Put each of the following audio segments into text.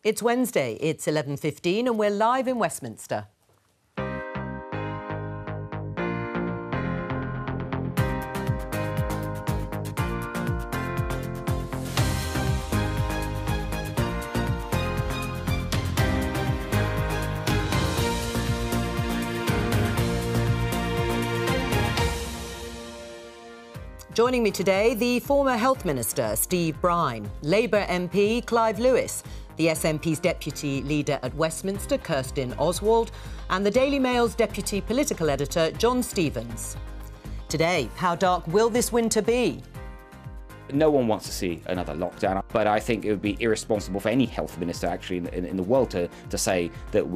It's Wednesday, it's 11:15 and we're live in Westminster. Joining me today, the former Health Minister, Steve Brine, Labour MP, Clive Lewis, the SNP's Deputy Leader at Westminster, Kirsten Oswald, and the Daily Mail's Deputy Political Editor, John Stevens. Today, how dark will this winter be? No one wants to see another lockdown, but I think it would be irresponsible for any health minister actually in the world to say that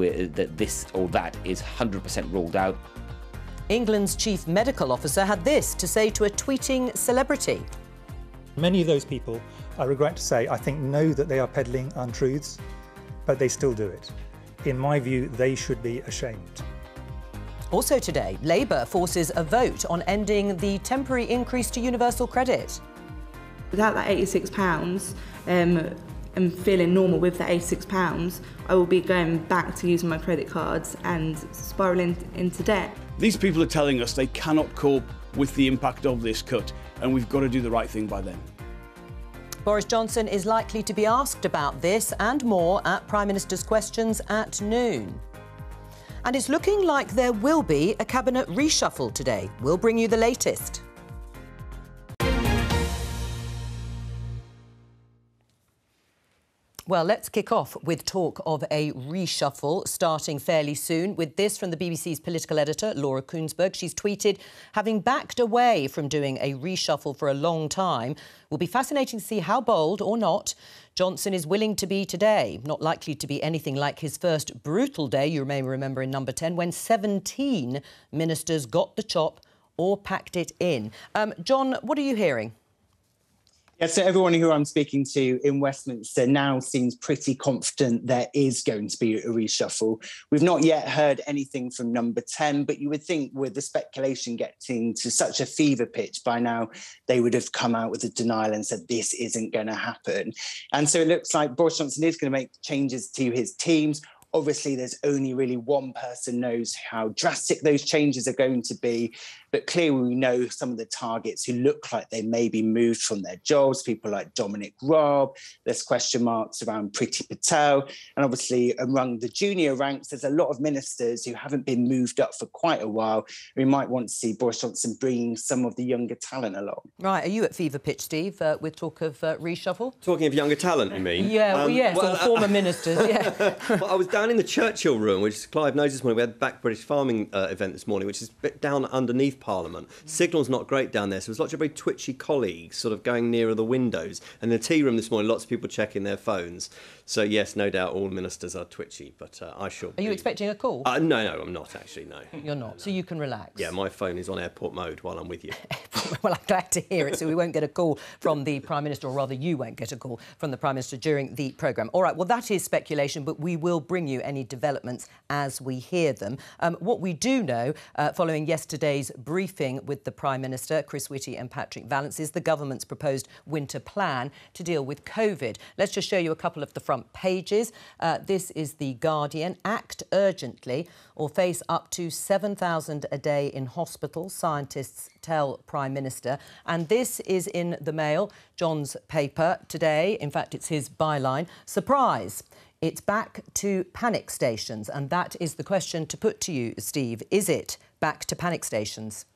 this or that is 100% ruled out. England's chief medical officer had this to say to a tweeting celebrity. Many of those people, I regret to say, I think know that they are peddling untruths, but they still do it. In my view, they should be ashamed. Also today, Labour forces a vote on ending the temporary increase to universal credit. Without that £86, and feeling normal with the £86, I will be going back to using my credit cards and spiralling into debt. These people are telling us they cannot cope with the impact of this cut, and we've got to do the right thing by them. Boris Johnson is likely to be asked about this and more at Prime Minister's Questions at noon. And it's looking like there will be a cabinet reshuffle today. We'll bring you the latest. Well, let's kick off with talk of a reshuffle starting fairly soon with this from the BBC's political editor, Laura Kuenssberg. She's tweeted, having backed away from doing a reshuffle for a long time, will be fascinating to see how bold or not Johnson is willing to be today. Not likely to be anything like his first brutal day, you may remember in Number 10, when 17 ministers got the chop or packed it in. John, what are you hearing? Yeah, so everyone who I'm speaking to in Westminster now seems pretty confident there is going to be a reshuffle. We've not yet heard anything from Number 10, but you would think with the speculation getting to such a fever pitch by now, they would have come out with a denial and said this isn't going to happen. And so it looks like Boris Johnson is going to make changes to his teams. Obviously, there's only really one person knows how drastic those changes are going to be. But clearly, we know some of the targets who look like they may be moved from their jobs, people like Dominic Raab. There's question marks around Priti Patel. And obviously, among the junior ranks, there's a lot of ministers who haven't been moved up for quite a while. We might want to see Boris Johnson bringing some of the younger talent along. Right. Are you at fever pitch, Steve, with talk of reshuffle? Talking of younger talent, you mean? Yeah, well, yes, or former ministers, yeah. Well, I was down in the Churchill room, which Clive knows this morning. We had the Back British Farming event this morning, which is a bit down underneath Parliament. Signal's not great down there, so there's lots of very twitchy colleagues sort of going nearer the windows. And in the tea room this morning, lots of people checking their phones. So, yes, no doubt all ministers are twitchy, but I should be. Are you expecting a call? No, I'm not, actually, no. You're not, so you can relax? Yeah, my phone is on airport mode while I'm with you. Well, I'm glad to hear it, so we won't get a call from the Prime Minister, or rather you won't get a call from the Prime Minister during the programme. All right, well, that is speculation, but we will bring you any developments as we hear them. What we do know, following yesterday's briefing with the Prime Minister, Chris Whitty and Patrick Vallance, is the government's proposed winter plan to deal with COVID. Let's just show you a couple of the front pages. This is The Guardian. Act urgently or face up to 7,000 a day in hospital, scientists tell Prime Minister. And this is in the Mail, John's paper today. In fact, it's his byline. Surprise! It's back to panic stations. And that is the question to put to you, Steve. Is it back to panic stations?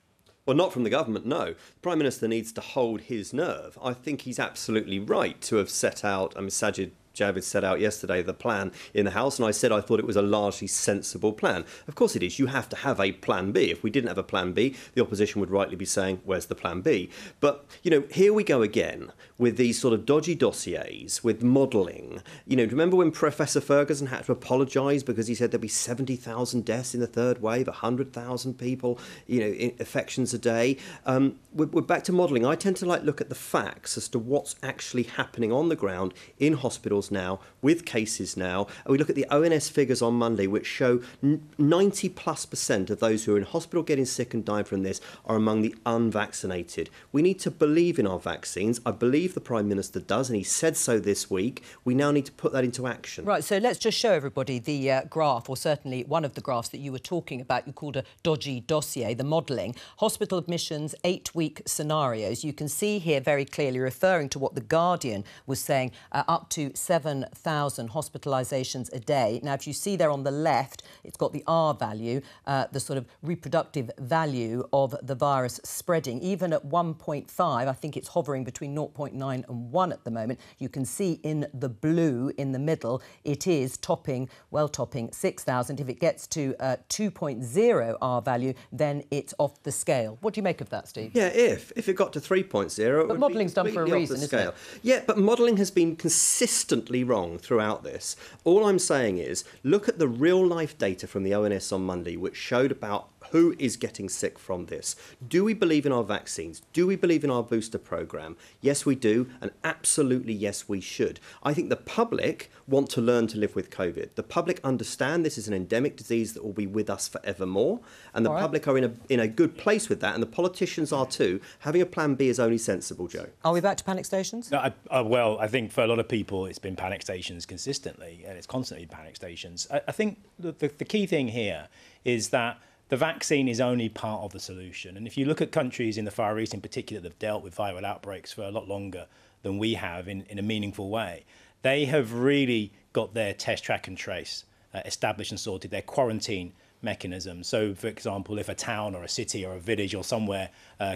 Well, not from the government, no. The Prime Minister needs to hold his nerve. I think he's absolutely right to have set out, Sajid Javid set out yesterday the plan in the House, and I said I thought it was a largely sensible plan. Of course it is. You have to have a plan B. If we didn't have a plan B, the opposition would rightly be saying, where's the plan B? But, you know, here we go again with these sort of dodgy dossiers, with modelling. You know, remember when Professor Ferguson had to apologise because he said there'd be 70,000 deaths in the third wave, 100,000 people, you know, infections a day? We're back to modelling. I tend to look at the facts as to what's actually happening on the ground in hospitals trials now, with cases now, and we look at the ONS figures on Monday, which show 90+% of those who are in hospital getting sick and dying from this are among the unvaccinated. We need to believe in our vaccines. I believe the Prime Minister does, and he said so this week. We now need to put that into action. Right, so let's just show everybody the graph, or certainly one of the graphs that you were talking about. You called a dodgy dossier, the modelling. Hospital admissions, 8-week scenarios. You can see here very clearly, referring to what The Guardian was saying, up to 7,000 hospitalisations a day. Now, if you see there on the left, it's got the R value, the sort of reproductive value of the virus spreading. Even at 1.5, I think it's hovering between 0.9 and 1 at the moment. You can see in the blue in the middle, it is topping 6,000. If it gets to 2.0 R value, then it's off the scale. What do you make of that, Steve? Yeah, if it got to 3.0... But modelling's done for a reason, isn't it? Yeah, but modelling has been consistently wrong throughout this. All I'm saying is, look at the real-life data from the ONS on Monday, which showed about who is getting sick from this. Do we believe in our vaccines? Do we believe in our booster programme? Yes, we do, and absolutely yes, we should. I think the public want to learn to live with COVID. The public understand this is an endemic disease that will be with us forevermore, and the public are in a good place with that, and the politicians are too. Having a plan B is only sensible, Joe. Are we back to panic stations? No, well, I think for a lot of people it's been panic stations consistently, and it's constantly panic stations. I think the key thing here is that the vaccine is only part of the solution. And if you look at countries in the Far East in particular that have dealt with viral outbreaks for a lot longer than we have in a meaningful way, they have really got their test, track and trace established and sorted, their quarantine mechanism. So, for example, if a town or a city or a village or somewhere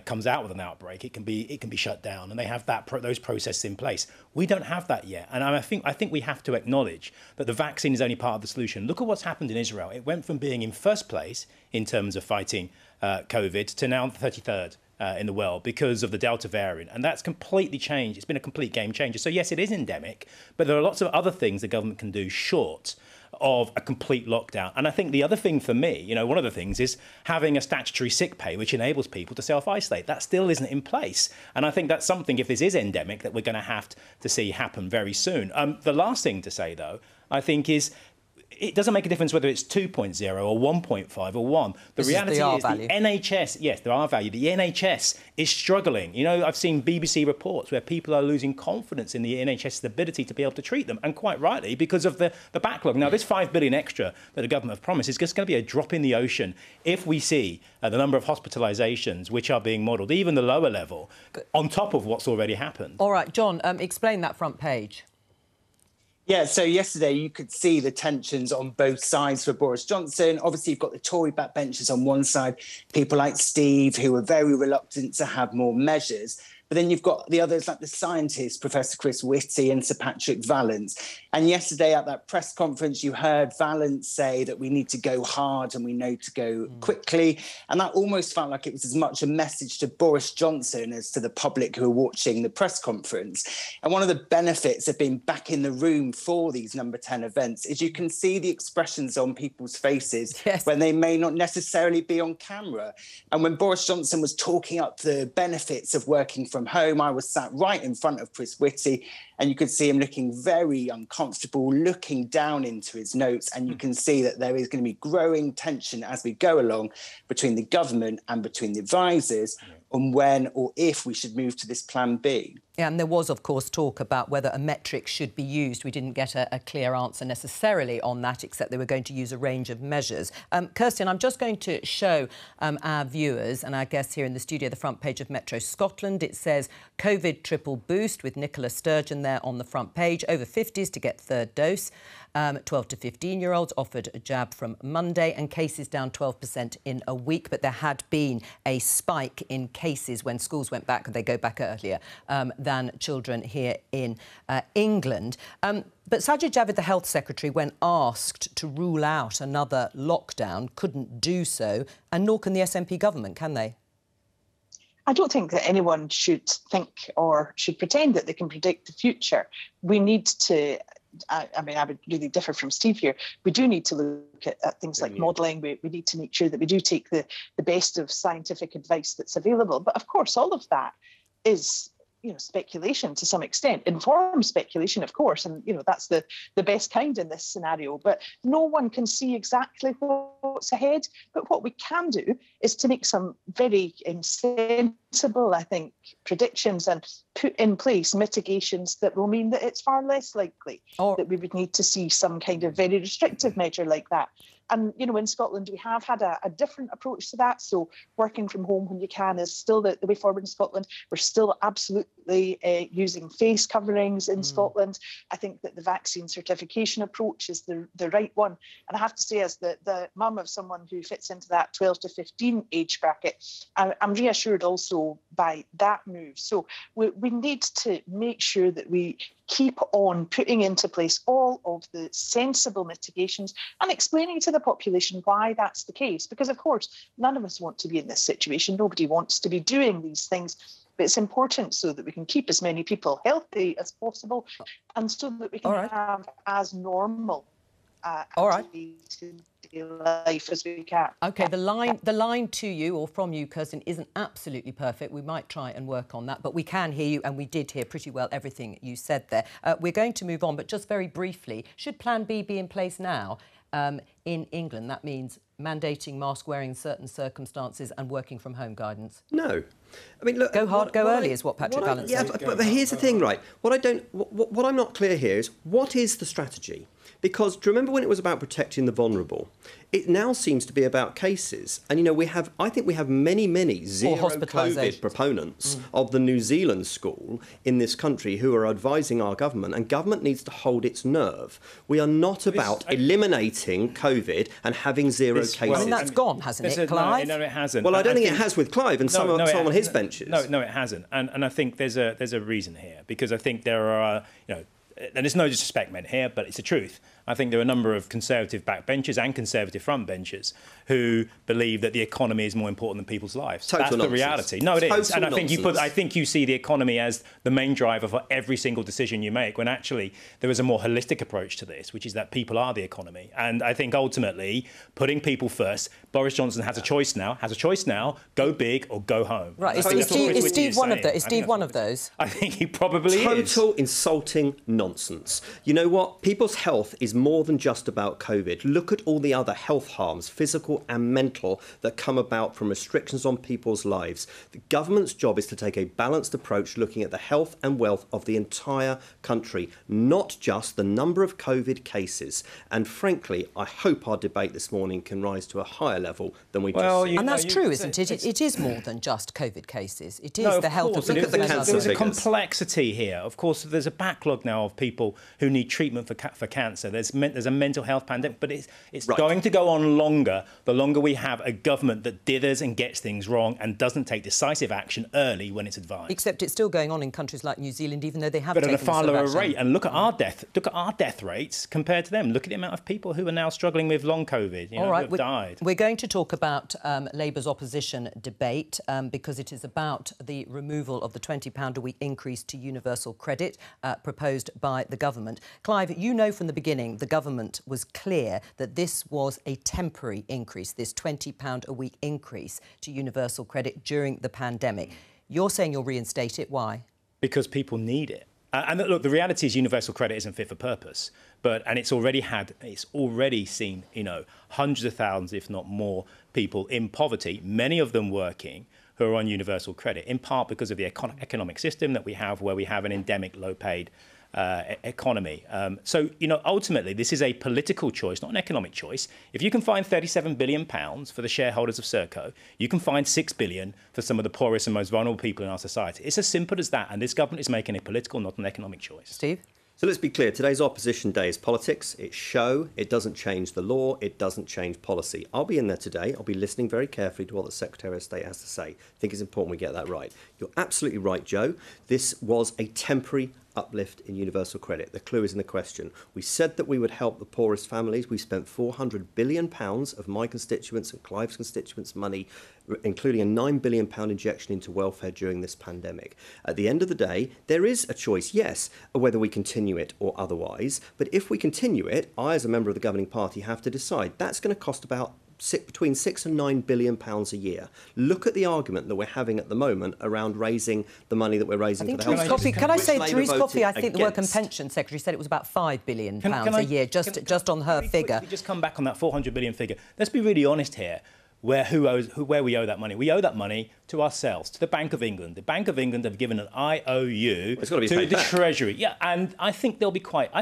comes out with an outbreak, it can be shut down, and they have those processes in place. We don't have that yet, and I think we have to acknowledge that the vaccine is only part of the solution. Look at what's happened in Israel. It went from being in first place in terms of fighting COVID to now 33rd. In the world because of the Delta variant, and that's completely changed. It's been a complete game changer. So yes, it is endemic, but there are lots of other things the government can do short of a complete lockdown. And I think the other thing for me, one of the things is having a statutory sick pay, which enables people to self-isolate. That still isn't in place. And I think that's something, if this is endemic, that we're going to have to see happen very soon. The last thing to say, though, I think is, it doesn't make a difference whether it's 2.0 or 1.5 or 1. The reality is the NHS, yes, there are value. The NHS is struggling. I've seen BBC reports where people are losing confidence in the NHS's ability to be able to treat them, and quite rightly, because of the backlog. Now, this $5 billion extra that the government have promised is just going to be a drop in the ocean if we see the number of hospitalisations which are being modelled, even the lower level, on top of what's already happened. All right, John, explain that front page. Yeah, so yesterday you could see the tensions on both sides for Boris Johnson. Obviously, you've got the Tory backbenchers on one side, people like Steve, who are very reluctant to have more measures. But then you've got the others like the scientists, Professor Chris Whitty and Sir Patrick Vallance. And yesterday at that press conference, you heard Vallance say that we need to go hard and we know to go quickly. And that almost felt like it was as much a message to Boris Johnson as to the public who are watching the press conference. And one of the benefits of being back in the room for these number 10 events is you can see the expressions on people's faces when they may not necessarily be on camera. And when Boris Johnson was talking up the benefits of working from home, I was sat right in front of Chris Whitty, and you could see him looking very uncomfortable, looking down into his notes, and you can see that there is going to be growing tension as we go along between the government and between the advisors on when or if we should move to this plan B. Yeah, and there was, of course, talk about whether a metric should be used. We didn't get a clear answer necessarily on that, except they were going to use a range of measures. Kirsten, I'm just going to show our viewers and our guests here in the studio the front page of Metro Scotland. It says COVID triple boost with Nicola Sturgeon there on the front page. Over 50s to get third dose. 12 to 15-year-olds offered a jab from Monday, and cases down 12% in a week. But there had been a spike in cases when schools went back, they go back earlier, than children here in England. But Sajid Javid, the Health Secretary, when asked to rule out another lockdown, couldn't do so, and nor can the SNP government, can they? I don't think that anyone should think or should pretend that they can predict the future. We need to... I would really differ from Steve here. We do need to look at things like modelling. We need to make sure that we do take the best of scientific advice that's available. But of course, all of that is speculation to some extent, informed speculation, of course, and that's the best kind in this scenario. But no one can see exactly what's ahead. But what we can do is to make some very sensible, I think, predictions and put in place mitigations that will mean that it's far less likely that we would need to see some kind of very restrictive measure like that. And, in Scotland, we have had a different approach to that. So working from home when you can is still the way forward in Scotland. We're still absolutely using face coverings in Scotland. I think that the vaccine certification approach is the right one. And I have to say, as the mum of someone who fits into that 12 to 15 age bracket, I'm reassured also by that move. So we need to make sure that we keep on putting into place all of the sensible mitigations and explaining to the population why that's the case. Because, of course, none of us want to be in this situation. Nobody wants to be doing these things. But it's important so that we can keep as many people life as normal life as we can. OK, the line to you or from you, Kirsten, isn't absolutely perfect. We might try and work on that, but we can hear you, and we did hear pretty well everything you said there. We're going to move on, but just very briefly, should Plan B be in place now in England? That means mandating mask wearing in certain circumstances and working from home guidance. No. I mean, look, go hard, go early is what Patrick Vallance said. Yeah, but here's the thing, right? What I'm not clear here is, what is the strategy? Because do you remember when it was about protecting the vulnerable? It now seems to be about cases. And, I think we have many zero COVID proponents of the New Zealand school in this country who are advising our government, and government needs to hold its nerve. We are not about eliminating COVID and having zero cases. I mean, that's gone, hasn't it, Clive? No, it hasn't. Well, I don't think it has with Clive and some on his benches. No, it hasn't. And I think there's a reason here, because I think there are, and there's no disrespect meant here, but it's the truth. I think there are a number of Conservative backbenchers and Conservative frontbenchers who believe that the economy is more important than people's lives. That's the reality. No, it is. And I think you see the economy as the main driver for every single decision you make, when actually there is a more holistic approach to this, which is that people are the economy. And I think ultimately putting people first, Boris Johnson has a choice now, go big or go home. Right. Is Steve one of those? Is Steve one of those? I think he probably is. Total insulting nonsense. You know what? People's health is more than just about COVID. Look at all the other health harms, physical and mental, that come about from restrictions on people's lives. The government's job is to take a balanced approach, looking at the health and wealth of the entire country, not just the number of COVID cases. And frankly, I hope our debate this morning can rise to a higher level than we just see. And that's true, isn't it? It is more than just COVID cases. It is the health of the cancer. There's a complexity here. Of course, there's a backlog now of people who need treatment for cancer. There's a mental health pandemic, but it's going to go on longer, the longer we have a government that dithers and gets things wrong and doesn't take decisive action early when it's advised. Except it's still going on in countries like New Zealand, even though they have taken at a far lower rate. And look at our death rates compared to them. Look at the amount of people who are now struggling with long COVID, who have died. We're going to talk about Labour's opposition debate because it is about the removal of the £20 a week increase to universal credit proposed by the government. Clive, you know from the beginning the government was clear that this was a temporary increase, this £20 a week increase to universal credit during the pandemic. You're saying you'll reinstate it. Why? Because people need it. And look, the reality is universal credit isn't fit for purpose, and it's already seen, hundreds of thousands, if not more, people in poverty, many of them working, who are on universal credit, in part because of the economic system that we have, where we have an endemic low-paid economy. So, ultimately, this is a political choice, not an economic choice. If you can find £37 billion for the shareholders of Serco, you can find £6 billion for some of the poorest and most vulnerable people in our society. It's as simple as that. And this government is making a political, not an economic choice. Steve? So let's be clear, today's opposition day is politics, it's show, it doesn't change the law, it doesn't change policy. I'll be in there today, I'll be listening very carefully to what the Secretary of State has to say. I think it's important we get that right. You're absolutely right, Jo. This was a temporary uplift in universal credit. The clue is in the question. We said that we would help the poorest families. We spent £400 billion of my constituents and Clive's constituents' money, including a £9 billion injection into welfare during this pandemic. At the end of the day, there is a choice, yes, whether we continue it or otherwise. But if we continue it, I, as a member of the governing party, have to decide. That's going to cost about between £6 and £9 billion a year. Look at the argument that we're having at the moment around raising the money that we're raising for the health Coffey, can I say, Therese Coffey, I think the Work and against. Pension Secretary said it was about £5 billion a year, just on her figure. Just come back on that 400 billion figure. Let's be really honest here. Where we owe that money? We owe that money to ourselves, to the Bank of England. The Bank of England have given an IOU to the Treasury. Yeah, and I think they'll be quite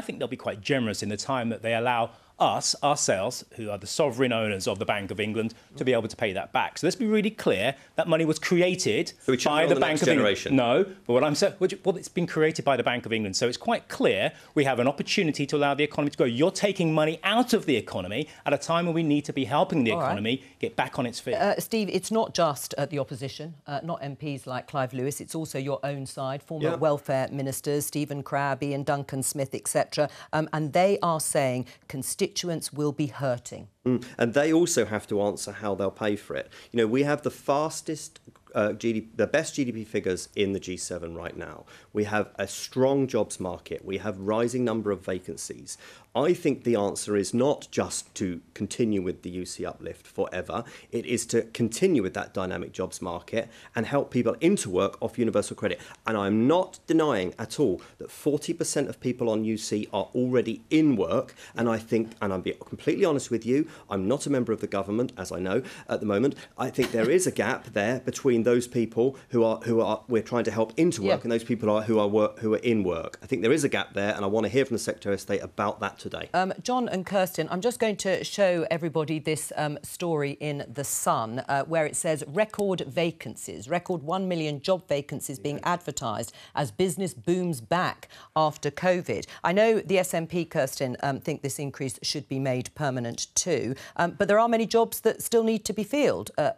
generous in the time that they allow ourselves, who are the sovereign owners of the Bank of England, to be able to pay that back. So let's be really clear, that money was created by the Bank of England. No, but what I'm saying, well, it's been created by the Bank of England. So it's quite clear we have an opportunity to allow the economy to grow. You're taking money out of the economy at a time when we need to be helping the economy get back on its feet. Steve, it's not just the opposition, not MPs like Clive Lewis, it's also your own side, former welfare ministers, Stephen Crabb, Ian Duncan Smith, etc. And they are saying constituents will be hurting. And they also have to answer how they'll pay for it. You know, we have the fastest the best GDP figures in the G7 right now. We have a strong jobs market. We have rising number of vacancies. I think the answer is not just to continue with the UC uplift forever. It is to continue with that dynamic jobs market and help people into work off universal credit. And I'm not denying at all that 40% of people on UC are already in work. And I think, and I'll be completely honest with you, I'm not a member of the government, as I know at the moment. I think there is a gap there between those people who are we're trying to help into work and those people who are in work. I think there is a gap there, and I want to hear from the Secretary of State about that today. John and Kirsten, I'm just going to show everybody this story in The Sun, where it says record vacancies, record 1 million job vacancies being advertised as business booms back after COVID. I know the SNP, Kirsten, think this increase should be made permanent too, but there are many jobs that still need to be filled, I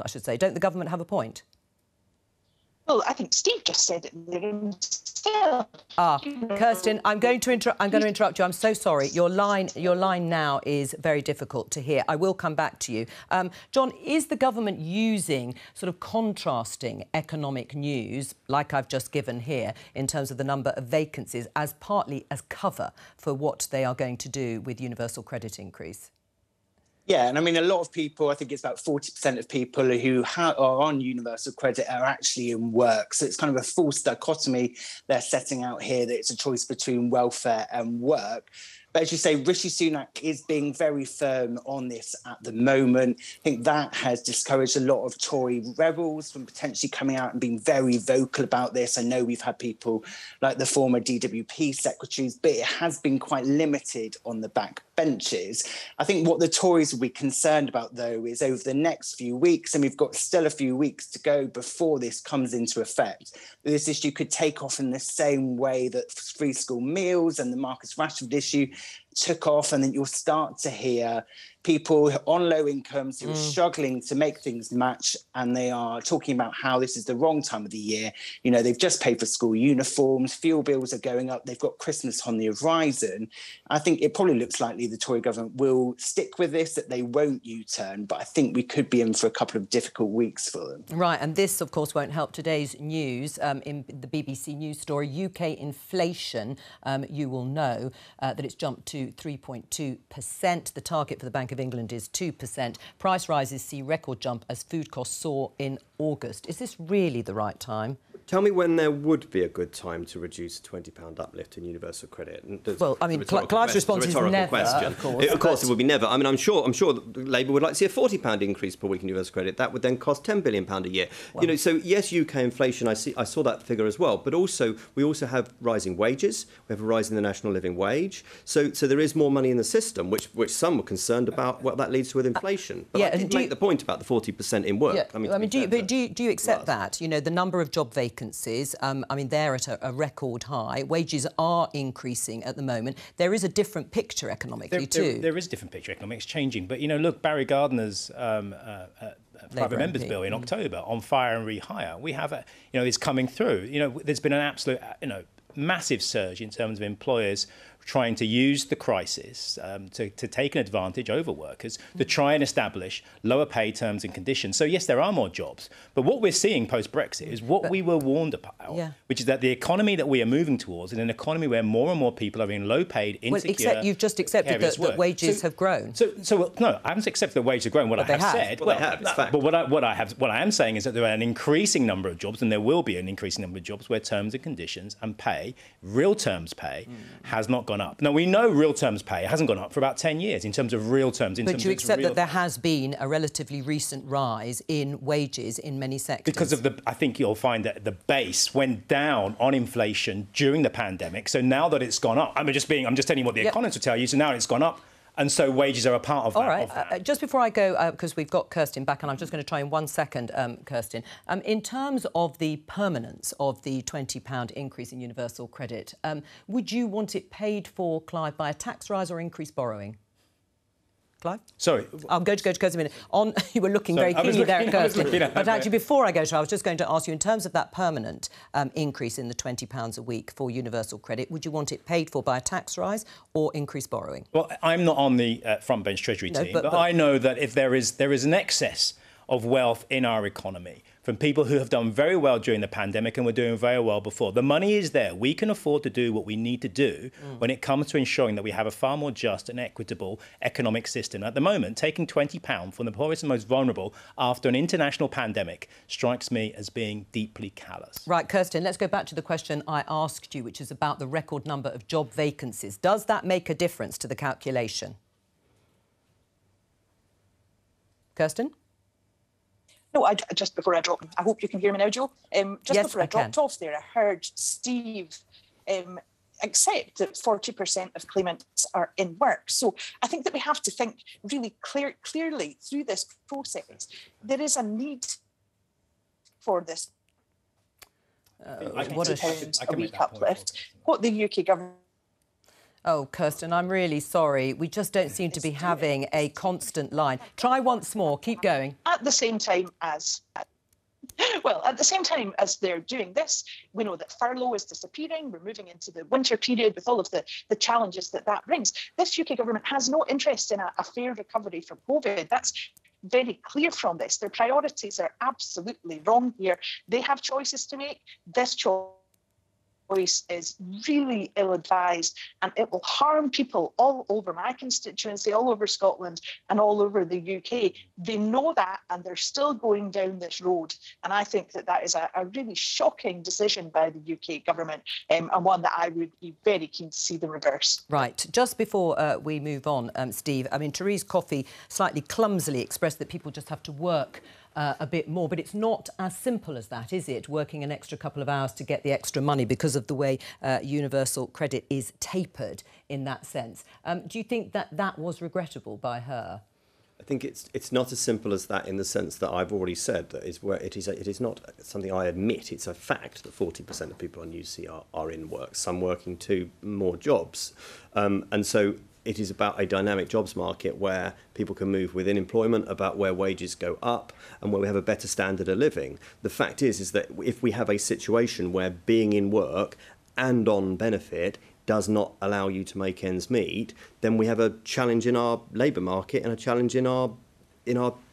should say. Don't the government have a point? Well, I think Steve just said it there himself. Kirsten, I'm going to interrupt you. I'm so sorry. Your line now is very difficult to hear. I will come back to you. John, is the government using sort of contrasting economic news, like I've just given here, in terms of the number of vacancies, as partly as cover for what they are going to do with universal credit increase? Yeah, and I mean, a lot of people, I think it's about 40% of people who are on universal credit are actually in work. So it's kind of a false dichotomy they're setting out here, that it's a choice between welfare and work. But as you say, Rishi Sunak is being very firm on this at the moment. I think that has discouraged a lot of Tory rebels from potentially coming out and being very vocal about this. I know we've had people like the former DWP secretaries, but it has been quite limited on the back benches. I think what the Tories will be concerned about, though, is over the next few weeks, and we've got still a few weeks to go before this comes into effect, this issue could take off in the same way that free school meals and the Marcus Rashford issue took off, and then you'll start to hear people on low incomes who are struggling to make things match, and they are talking about how this is the wrong time of the year. You know, they've just paid for school uniforms, fuel bills are going up, they've got Christmas on the horizon. I think it probably looks likely the Tory government will stick with this, that they won't U-turn, but I think we could be in for a couple of difficult weeks for them. Right, and this, of course, won't help today's news. In the BBC News story, UK inflation, you will know that it's jumped to 3.2%. The target for the Bank of England is 2%. Price rises see record jump as food costs soar in August. Is this really the right time? Tell me when there would be a good time to reduce a £20 uplift in universal credit. Well, I mean, Clive's response is never, question. Of course, it would be never. I mean, I'm sure Labour would like to see a £40 increase per week in universal credit. That would then cost £10 billion a year. Well, you know, so yes, UK inflation, I saw that figure as well. But also, we also have rising wages. We have a rise in the national living wage. So there is more money in the system, which some were concerned about what that leads to with inflation. But I did make the point about the 40% in work. Yeah, do you accept that? You know, the number of job vacancies, I mean, they're at a record high. Wages are increasing at the moment. There is a different picture economically too. There is a different picture economically. It's changing. But, you know, look, Barry Gardner's private members bill in October on fire and rehire, we have, is coming through. You know, there's been an absolute, massive surge in terms of employers trying to use the crisis to take an advantage over workers to try and establish lower pay terms and conditions. So yes, there are more jobs, but what we're seeing post-Brexit is what we were warned about, which is that the economy that we are moving towards is an economy where more and more people are in low-paid, insecure, except you've just accepted that wages have grown. No, I haven't accepted that wages have grown. What I have said, but what I am saying is that there are an increasing number of jobs, and there will be an increasing number of jobs where terms and conditions and pay, real terms pay, has not gone up. Now we know real terms pay hasn't gone up for about 10 years in terms of real terms. But you accept that there has been a relatively recent rise in wages in many sectors because of I think you'll find that the base went down on inflation during the pandemic. So now that it's gone up, I'm just telling you what the economists will tell you. So now it's gone up. And so wages are a part of that. All right. Just before I go, because we've got Kirsten back, and I'm just going to try in 1 second, Kirsten. In terms of the permanence of the £20 increase in universal credit, would you want it paid for, Clive, by a tax rise or increased borrowing? Clive? Sorry. I'll go to Kirsten in a minute. You were looking very keenly there at Kirsten. But actually, before I go to her, I was just going to ask you, in terms of that permanent increase in the £20 a week for universal credit, would you want it paid for by a tax rise or increased borrowing? Well, I'm not on the front bench Treasury team, but I know that if there is an excess of wealth in our economy from people who have done very well during the pandemic and were doing very well before. The money is there. We can afford to do what we need to do when it comes to ensuring that we have a far more just and equitable economic system. At the moment, taking £20 from the poorest and most vulnerable after an international pandemic strikes me as being deeply callous. Right, Kirsten, let's go back to the question I asked you, which is about the record number of job vacancies. Does that make a difference to the calculation? Kirsten? No, just before I drop, I hope you can hear me now, Jo. Before I dropped off there, I heard Steve accept that 40% of claimants are in work. So I think that we have to think really clearly through this process. There is a need for this £20 a week uplift. What the UK government... Oh, Kirsten, I'm really sorry. We just don't seem to be having a constant line. Try once more. Keep going. At the same time as... at the same time as they're doing this, we know that furlough is disappearing. We're moving into the winter period with all of the challenges that brings. This UK government has no interest in a fair recovery from COVID. That's very clear from this. Their priorities are absolutely wrong here. They have choices to make. This choice is really ill-advised, and it will harm people all over my constituency, all over Scotland and all over the UK. They know that, and they're still going down this road. And I think that is a really shocking decision by the UK government, and one that I would be very keen to see the reverse. Right. Just before we move on, Steve, I mean, Therese Coffey slightly clumsily expressed that people just have to work a bit more, but it's not as simple as that, is it? Working an extra couple of hours to get the extra money because of the way universal credit is tapered in that sense. Do you think that was regrettable by her? I think it's not as simple as that in the sense that I've already said that is where it is not something I admit. It's a fact that 40% of people on UC are in work, some working 2 more jobs, and so it is about a dynamic jobs market where people can move within employment, about where wages go up and where we have a better standard of living. The fact is that if we have a situation where being in work and on benefit does not allow you to make ends meet, then we have a challenge in our labour market and a challenge in our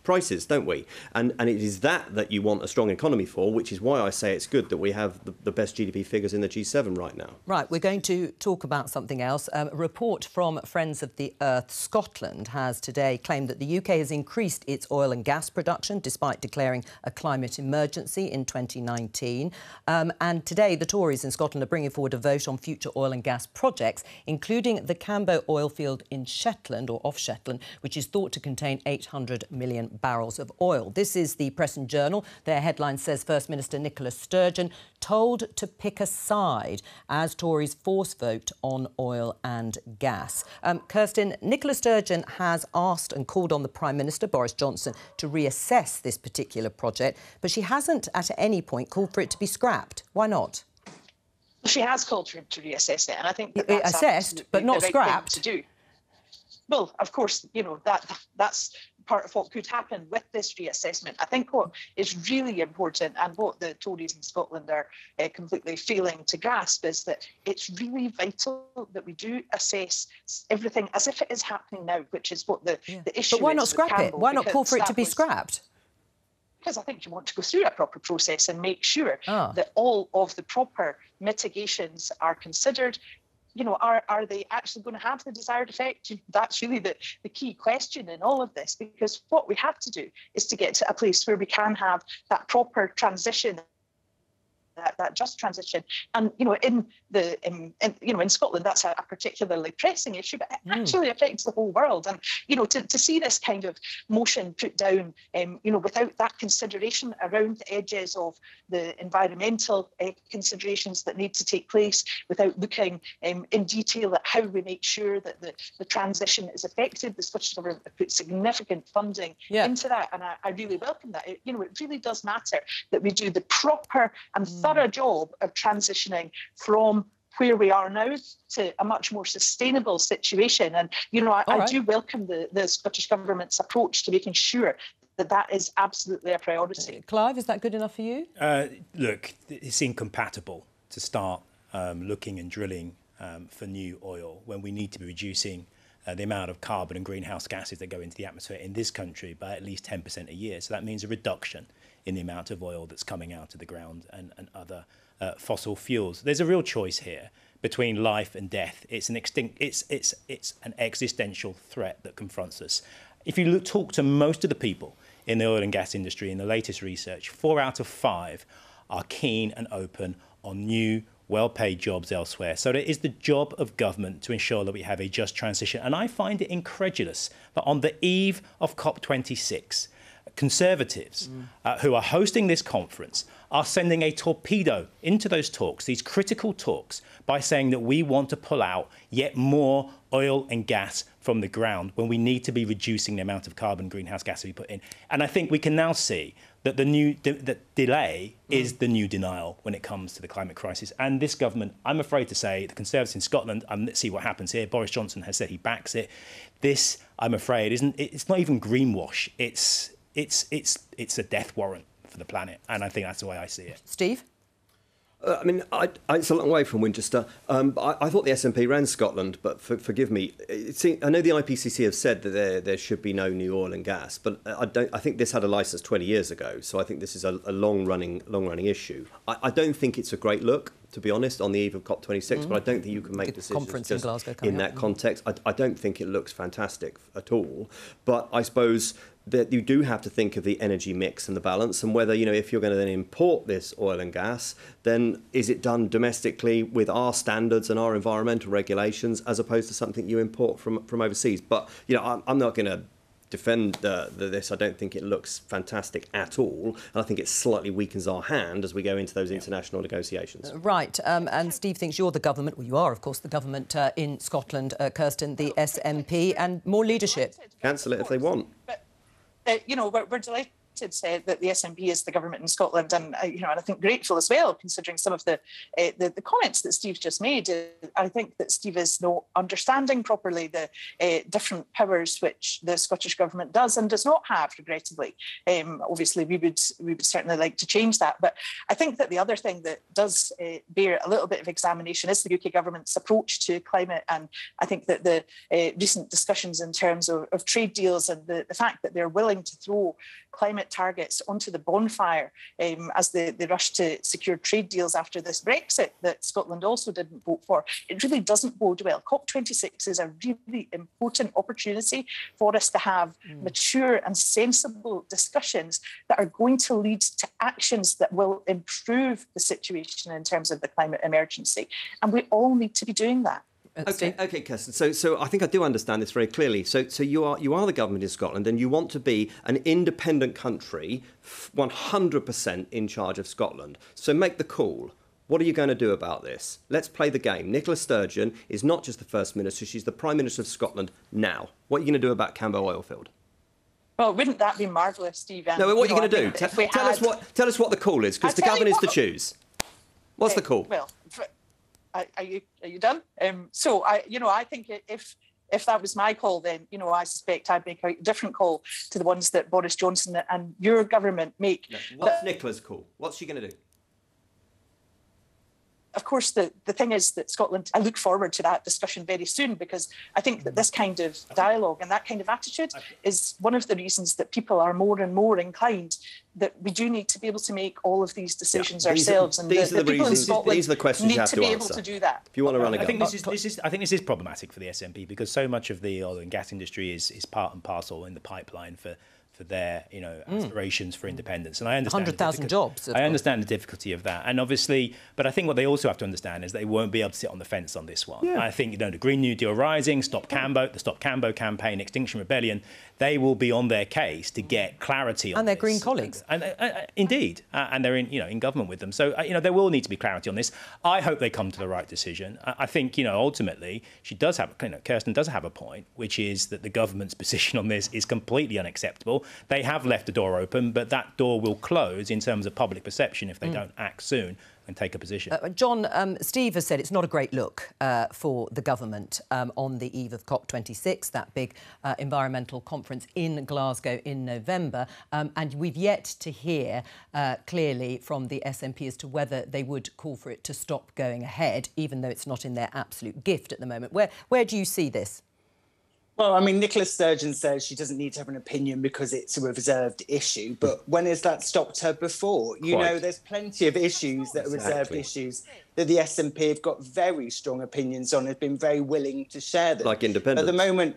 prices, don't we? And it is that you want a strong economy for, which is why I say it's good that we have the best GDP figures in the G7 right now. Right, we're going to talk about something else. A report from Friends of the Earth Scotland has today claimed that the UK has increased its oil and gas production despite declaring a climate emergency in 2019. And today, the Tories in Scotland are bringing forward a vote on future oil and gas projects, including the Cambo oil field in Shetland, or off Shetland, which is thought to contain 800 million barrels of oil. This is the Press and Journal. Their headline says First Minister Nicola Sturgeon told to pick a side as Tories force vote on oil and gas. Kirsten, Nicola Sturgeon has asked and called on the Prime Minister, Boris Johnson, to reassess this particular project, but she hasn't at any point called for it to be scrapped. Why not? She has called for him to reassess it, and I think that's assessed, but not the right scrapped. thing to do. Well, of course, you know, that's part of what could happen with this reassessment. I think what is really important, and what the Tories in Scotland are completely failing to grasp, is that it's really vital that we do assess everything as if it is happening now, which is what the issue is. But why not scrap it? Why not call for it to be scrapped? Because I think you want to go through a proper process and make sure that all of the proper mitigations are considered. You know, are they actually going to have the desired effect? That's really the key question in all of this, because what we have to do is to get to a place where we can have that proper transition, that just transition. And you know, in Scotland, that's a particularly pressing issue, but it actually affects the whole world. And you know, to see this kind of motion put down, you know, without that consideration around the edges of the environmental considerations that need to take place, without looking in detail at how we make sure that the transition is effective, the Scottish Government put significant funding into that, and I really welcome that. You know, it really does matter that we do the proper and thorough job of transitioning from where we are now to a much more sustainable situation. And, you know, I do welcome the Scottish Government's approach to making sure that that is absolutely a priority. Clive, is that good enough for you? Look, it's incompatible to start looking and drilling for new oil when we need to be reducing the amount of carbon and greenhouse gases that go into the atmosphere in this country by at least 10% a year. So that means a reduction in the amount of oil that's coming out of the ground and other fossil fuels. There's a real choice here between life and death. It's an existential threat that confronts us. If you talk to most of the people in the oil and gas industry in the latest research, 4 out of 5 are keen and open on new, well-paid jobs elsewhere. So it is the job of government to ensure that we have a just transition. And I find it incredulous that on the eve of COP26, Conservatives who are hosting this conference are sending a torpedo into those talks, these critical talks, by saying that we want to pull out yet more oil and gas from the ground when we need to be reducing the amount of carbon greenhouse gas we put in. And I think we can now see that the delay is the new denial when it comes to the climate crisis. And this government, I'm afraid to say, the Conservatives in Scotland, let's see what happens here. Boris Johnson has said he backs it. This, I'm afraid, it's not even greenwash. It's a death warrant for the planet, and I think that's the way I see it. Steve? I mean, it's a long way from Winchester. I thought the SNP ran Scotland, but forgive me. I know the IPCC have said that there should be no new oil and gas, but I think this had a licence 20 years ago, so I think this is a long-running issue. I don't think it's a great look, to be honest, on the eve of COP26, but I don't think you can make decisions just in that context. I don't think it looks fantastic at all, but I suppose that you do have to think of the energy mix and the balance, and whether, you know, if you're going to then import this oil and gas, then is it done domestically with our standards and our environmental regulations, as opposed to something you import from overseas? But, you know, I'm not going to defend this. I don't think it looks fantastic at all, and I think it slightly weakens our hand as we go into those international negotiations. Right, and Steve thinks you're the government, well, you are, of course, the government in Scotland, Kirsten, the SNP, and more leadership. Cancel it if they want. You know, we're delighted that the SNP is the government in Scotland, and you know, and I think grateful as well, considering some of the comments that Steve just made. I think that Steve is not understanding properly the different powers which the Scottish government does and does not have, regrettably. Obviously, we would certainly like to change that, but I think that the other thing that does bear a little bit of examination is the UK government's approach to climate, and I think that the recent discussions in terms of trade deals and the fact that they're willing to throw climate targets onto the bonfire as they rush to secure trade deals after this Brexit that Scotland also didn't vote for. It really doesn't bode well. COP26 is a really important opportunity for us to have mature and sensible discussions that are going to lead to actions that will improve the situation in terms of the climate emergency. And we all need to be doing that. Okay, Kirsten. So I think I do understand this very clearly. So you are the government in Scotland, and you want to be an independent country, 100% in charge of Scotland. So make the call. What are you going to do about this? Let's play the game. Nicola Sturgeon is not just the First Minister; she's the Prime Minister of Scotland now. What are you going to do about Cambo Oilfield? Well, wouldn't that be marvellous, Steve? No, what are you going to do? Tell us what the call is, because the government is to choose. What's the call? Well. Are you done? So I think if if that was my call, then, you know, I suspect I'd make a different call to the ones that Boris Johnson and your government make. No. What's Nicola's call? What's she going to do? Of course, the thing is that Scotland, I look forward to that discussion very soon, because I think that this kind of dialogue and that kind of attitude is one of the reasons that people are more and more inclined that we do need to be able to make all of these decisions ourselves. These are the reasons. These are the questions you have to answer. Need to be able to do that. If you want to run a I think this is problematic for the SNP, because so much of the oil and gas industry is part and parcel in the pipeline for their, you know, aspirations for independence. And I understand 100,000 jobs. I understand the difficulty of that. And obviously, but I think what they also have to understand is they won't be able to sit on the fence on this one. Yeah. I think, you know, the Green New Deal Rising, Stop Cambo, the Stop Cambo campaign, Extinction Rebellion, they will be on their case to get clarity on and their this. Green colleagues. Indeed. And they're in government with them. So, you know, there will need to be clarity on this. I hope they come to the right decision. I think, you know, ultimately, Kirsten does have a point, which is that the government's position on this is completely unacceptable. They have left the door open, but that door will close in terms of public perception if they don't act soon and take a position. John, Steve has said it's not a great look for the government on the eve of COP26, that big environmental conference in Glasgow in November. And we've yet to hear clearly from the SNP as to whether they would call for it to stop going ahead, even though it's not in their absolute gift at the moment. Where do you see this? Well, I mean, Nicola Sturgeon says she doesn't need to have an opinion because it's a reserved issue. But when has that stopped her before? You know, there's plenty of issues that are reserved issues that the SNP have got very strong opinions on, have been very willing to share them. Like independence. At the moment,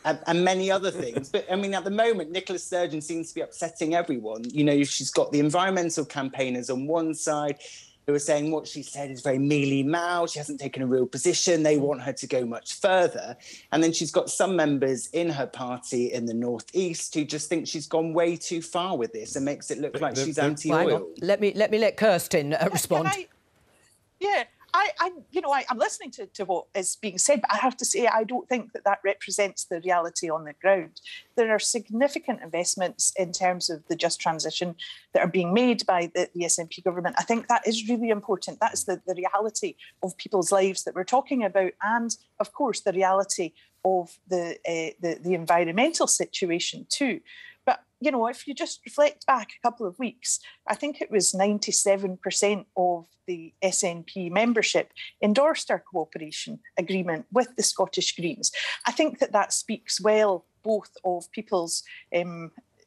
and many other things. But, I mean, at the moment, Nicola Sturgeon seems to be upsetting everyone. You know, she's got the environmental campaigners on one side who are saying what she said is very mealy-mouthed. She hasn't taken a real position. They want her to go much further. And then she's got some members in her party in the North-East who just think she's gone way too far with this and makes it look like she's anti-oil. Let me let Kirsten respond. I'm listening to what is being said, but I have to say I don't think that represents the reality on the ground. There are significant investments in terms of the just transition that are being made by the SNP government. I think that is really important. That is the reality of people's lives that we're talking about, and of course the reality of the environmental situation too. But, you know, if you just reflect back a couple of weeks, I think it was 97% of the SNP membership endorsed our cooperation agreement with the Scottish Greens. I think that speaks well both of people's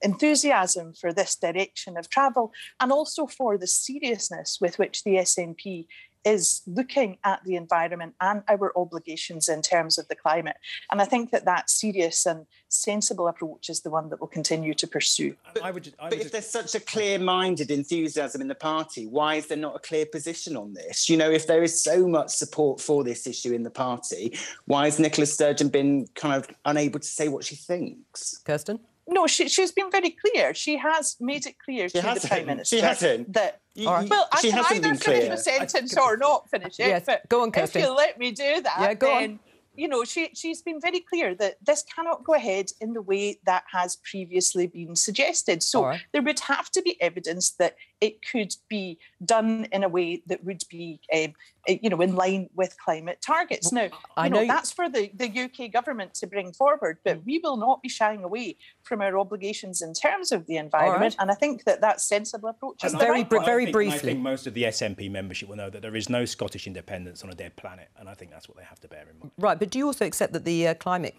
enthusiasm for this direction of travel and also for the seriousness with which the SNP is looking at the environment and our obligations in terms of the climate. And I think that serious and sensible approach is the one that we'll continue to pursue. But if there's such a clear-minded enthusiasm in the party, why is there not a clear position on this? You know, if there is so much support for this issue in the party, why has Nicola Sturgeon been kind of unable to say what she thinks? Kirsten? No, she's been very clear. She has made it clear to the Prime Minister. She hasn't. That, well, I can either finish the sentence or not finish it. Yes, but go on, Kirsten. If you let me do that, go then, on. You know, she's been very clear that this cannot go ahead in the way that has previously been suggested. So there would have to be evidence that it could be done in a way that would be, in line with climate targets. Now, that's for the UK government to bring forward, but we will not be shying away from our obligations in terms of the environment. And I think that sensible approach is very briefly. I think most of the SNP membership will know that there is no Scottish independence on a dead planet, and I think that's what they have to bear in mind. Right, but do you also accept that the Climate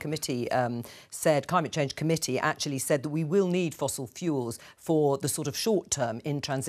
Change Committee actually said that we will need fossil fuels for the sort of short term in transition?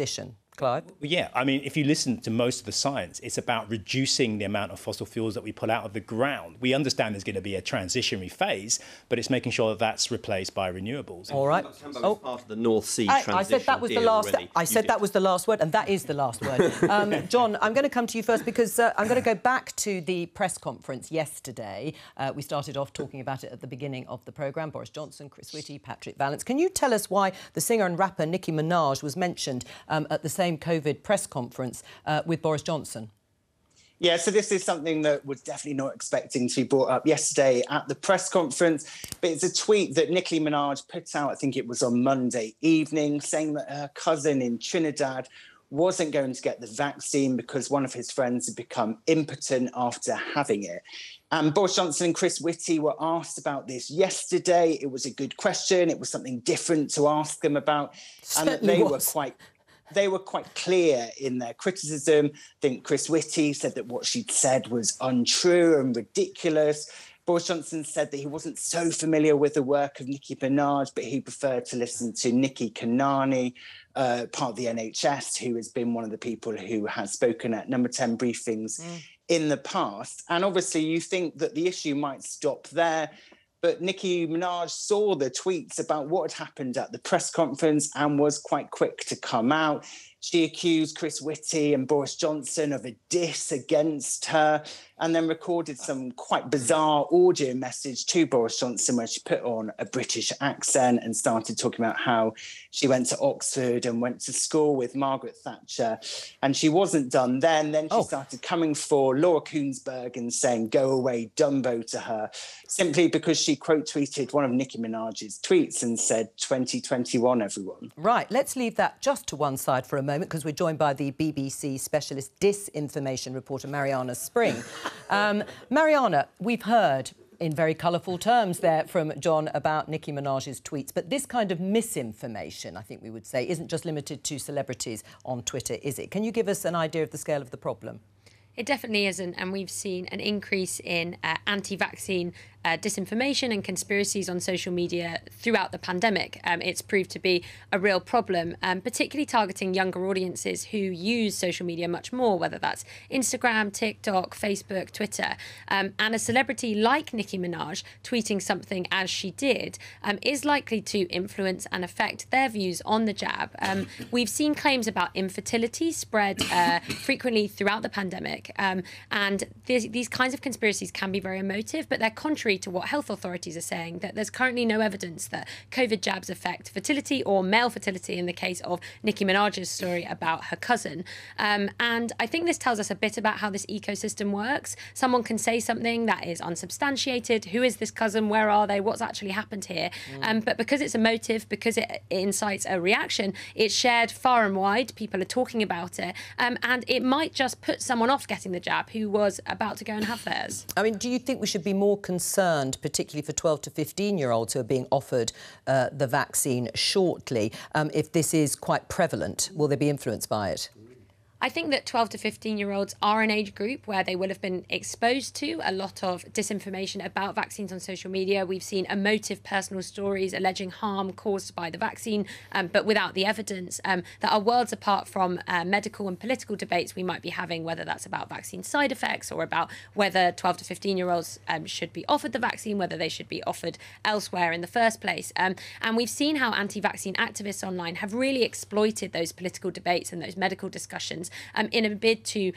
Clive? Well, yeah, I mean, if you listen to most of the science, it's about reducing the amount of fossil fuels that we pull out of the ground. We understand there's going to be a transitionary phase, but it's making sure that that's replaced by renewables. All right. Cambo is part of the North Sea transition. I said that was the last. Already. I said that was the last word, and that is the last word. John, I'm going to come to you first because I'm going to go back to the press conference yesterday. We started off talking about it at the beginning of the programme. Boris Johnson, Chris Whitty, Patrick Vallance. Can you tell us why the singer and rapper Nicki Minaj was mentioned at the same COVID press conference with Boris Johnson? Yeah, so this is something that was definitely not expecting to be brought up yesterday at the press conference, but it's a tweet that Nicki Minaj put out, I think it was on Monday evening, saying that her cousin in Trinidad wasn't going to get the vaccine because one of his friends had become impotent after having it. And Boris Johnson and Chris Whitty were asked about this yesterday. It was a good question. It was something different to ask them about. And they were quite clear in their criticism. I think Chris Whitty said that what she'd said was untrue and ridiculous. Boris Johnson said that he wasn't so familiar with the work of Nicki Minaj, but he preferred to listen to Nikki Kanani, part of the NHS, who has been one of the people who has spoken at Number 10 briefings in the past. And obviously you think that the issue might stop there, but Nicki Minaj saw the tweets about what had happened at the press conference and was quite quick to come out. She accused Chris Whitty and Boris Johnson of a diss against her, and then recorded some quite bizarre audio message to Boris Johnson where she put on a British accent and started talking about how she went to Oxford and went to school with Margaret Thatcher. And she wasn't done then. Then she started coming for Laura Kuenssberg and saying, "Go away, Dumbo," to her, simply because she quote tweeted one of Nicki Minaj's tweets and said, 2021, everyone. Right, let's leave that just to one side for a moment, because we're joined by the BBC specialist disinformation reporter, Mariana Spring. Mariana, we've heard in very colourful terms there from John about Nicki Minaj's tweets, but this kind of misinformation, I think we would say, isn't just limited to celebrities on Twitter, is it? Can you give us an idea of the scale of the problem? It definitely isn't, and we've seen an increase in anti-vaccine disinformation and conspiracies on social media throughout the pandemic. It's proved to be a real problem, particularly targeting younger audiences who use social media much more, whether that's Instagram, TikTok, Facebook, Twitter. And a celebrity like Nicki Minaj tweeting something as she did is likely to influence and affect their views on the jab. We've seen claims about infertility spread frequently throughout the pandemic, and these kinds of conspiracies can be very emotive, but they're contrary to what health authorities are saying, that there's currently no evidence that COVID jabs affect fertility or male fertility in the case of Nicki Minaj's story about her cousin. And I think this tells us a bit about how this ecosystem works. Someone can say something that is unsubstantiated. Who is this cousin? Where are they? What's actually happened here? But because it's emotive, because it incites a reaction, it's shared far and wide. People are talking about it. And it might just put someone off getting the jab who was about to go and have theirs. I mean, do you think we should be more concerned, particularly for 12 to 15-year-olds who are being offered the vaccine shortly, if this is quite prevalent? Will they be influenced by it? I think that 12 to 15-year-olds are an age group where they will have been exposed to a lot of disinformation about vaccines on social media. We've seen emotive personal stories alleging harm caused by the vaccine, but without the evidence, that are worlds apart from medical and political debates we might be having, whether that's about vaccine side effects or about whether 12 to 15-year-olds should be offered the vaccine, whether they should be offered elsewhere in the first place. And we've seen how anti-vaccine activists online have really exploited those political debates and those medical discussions in a bid to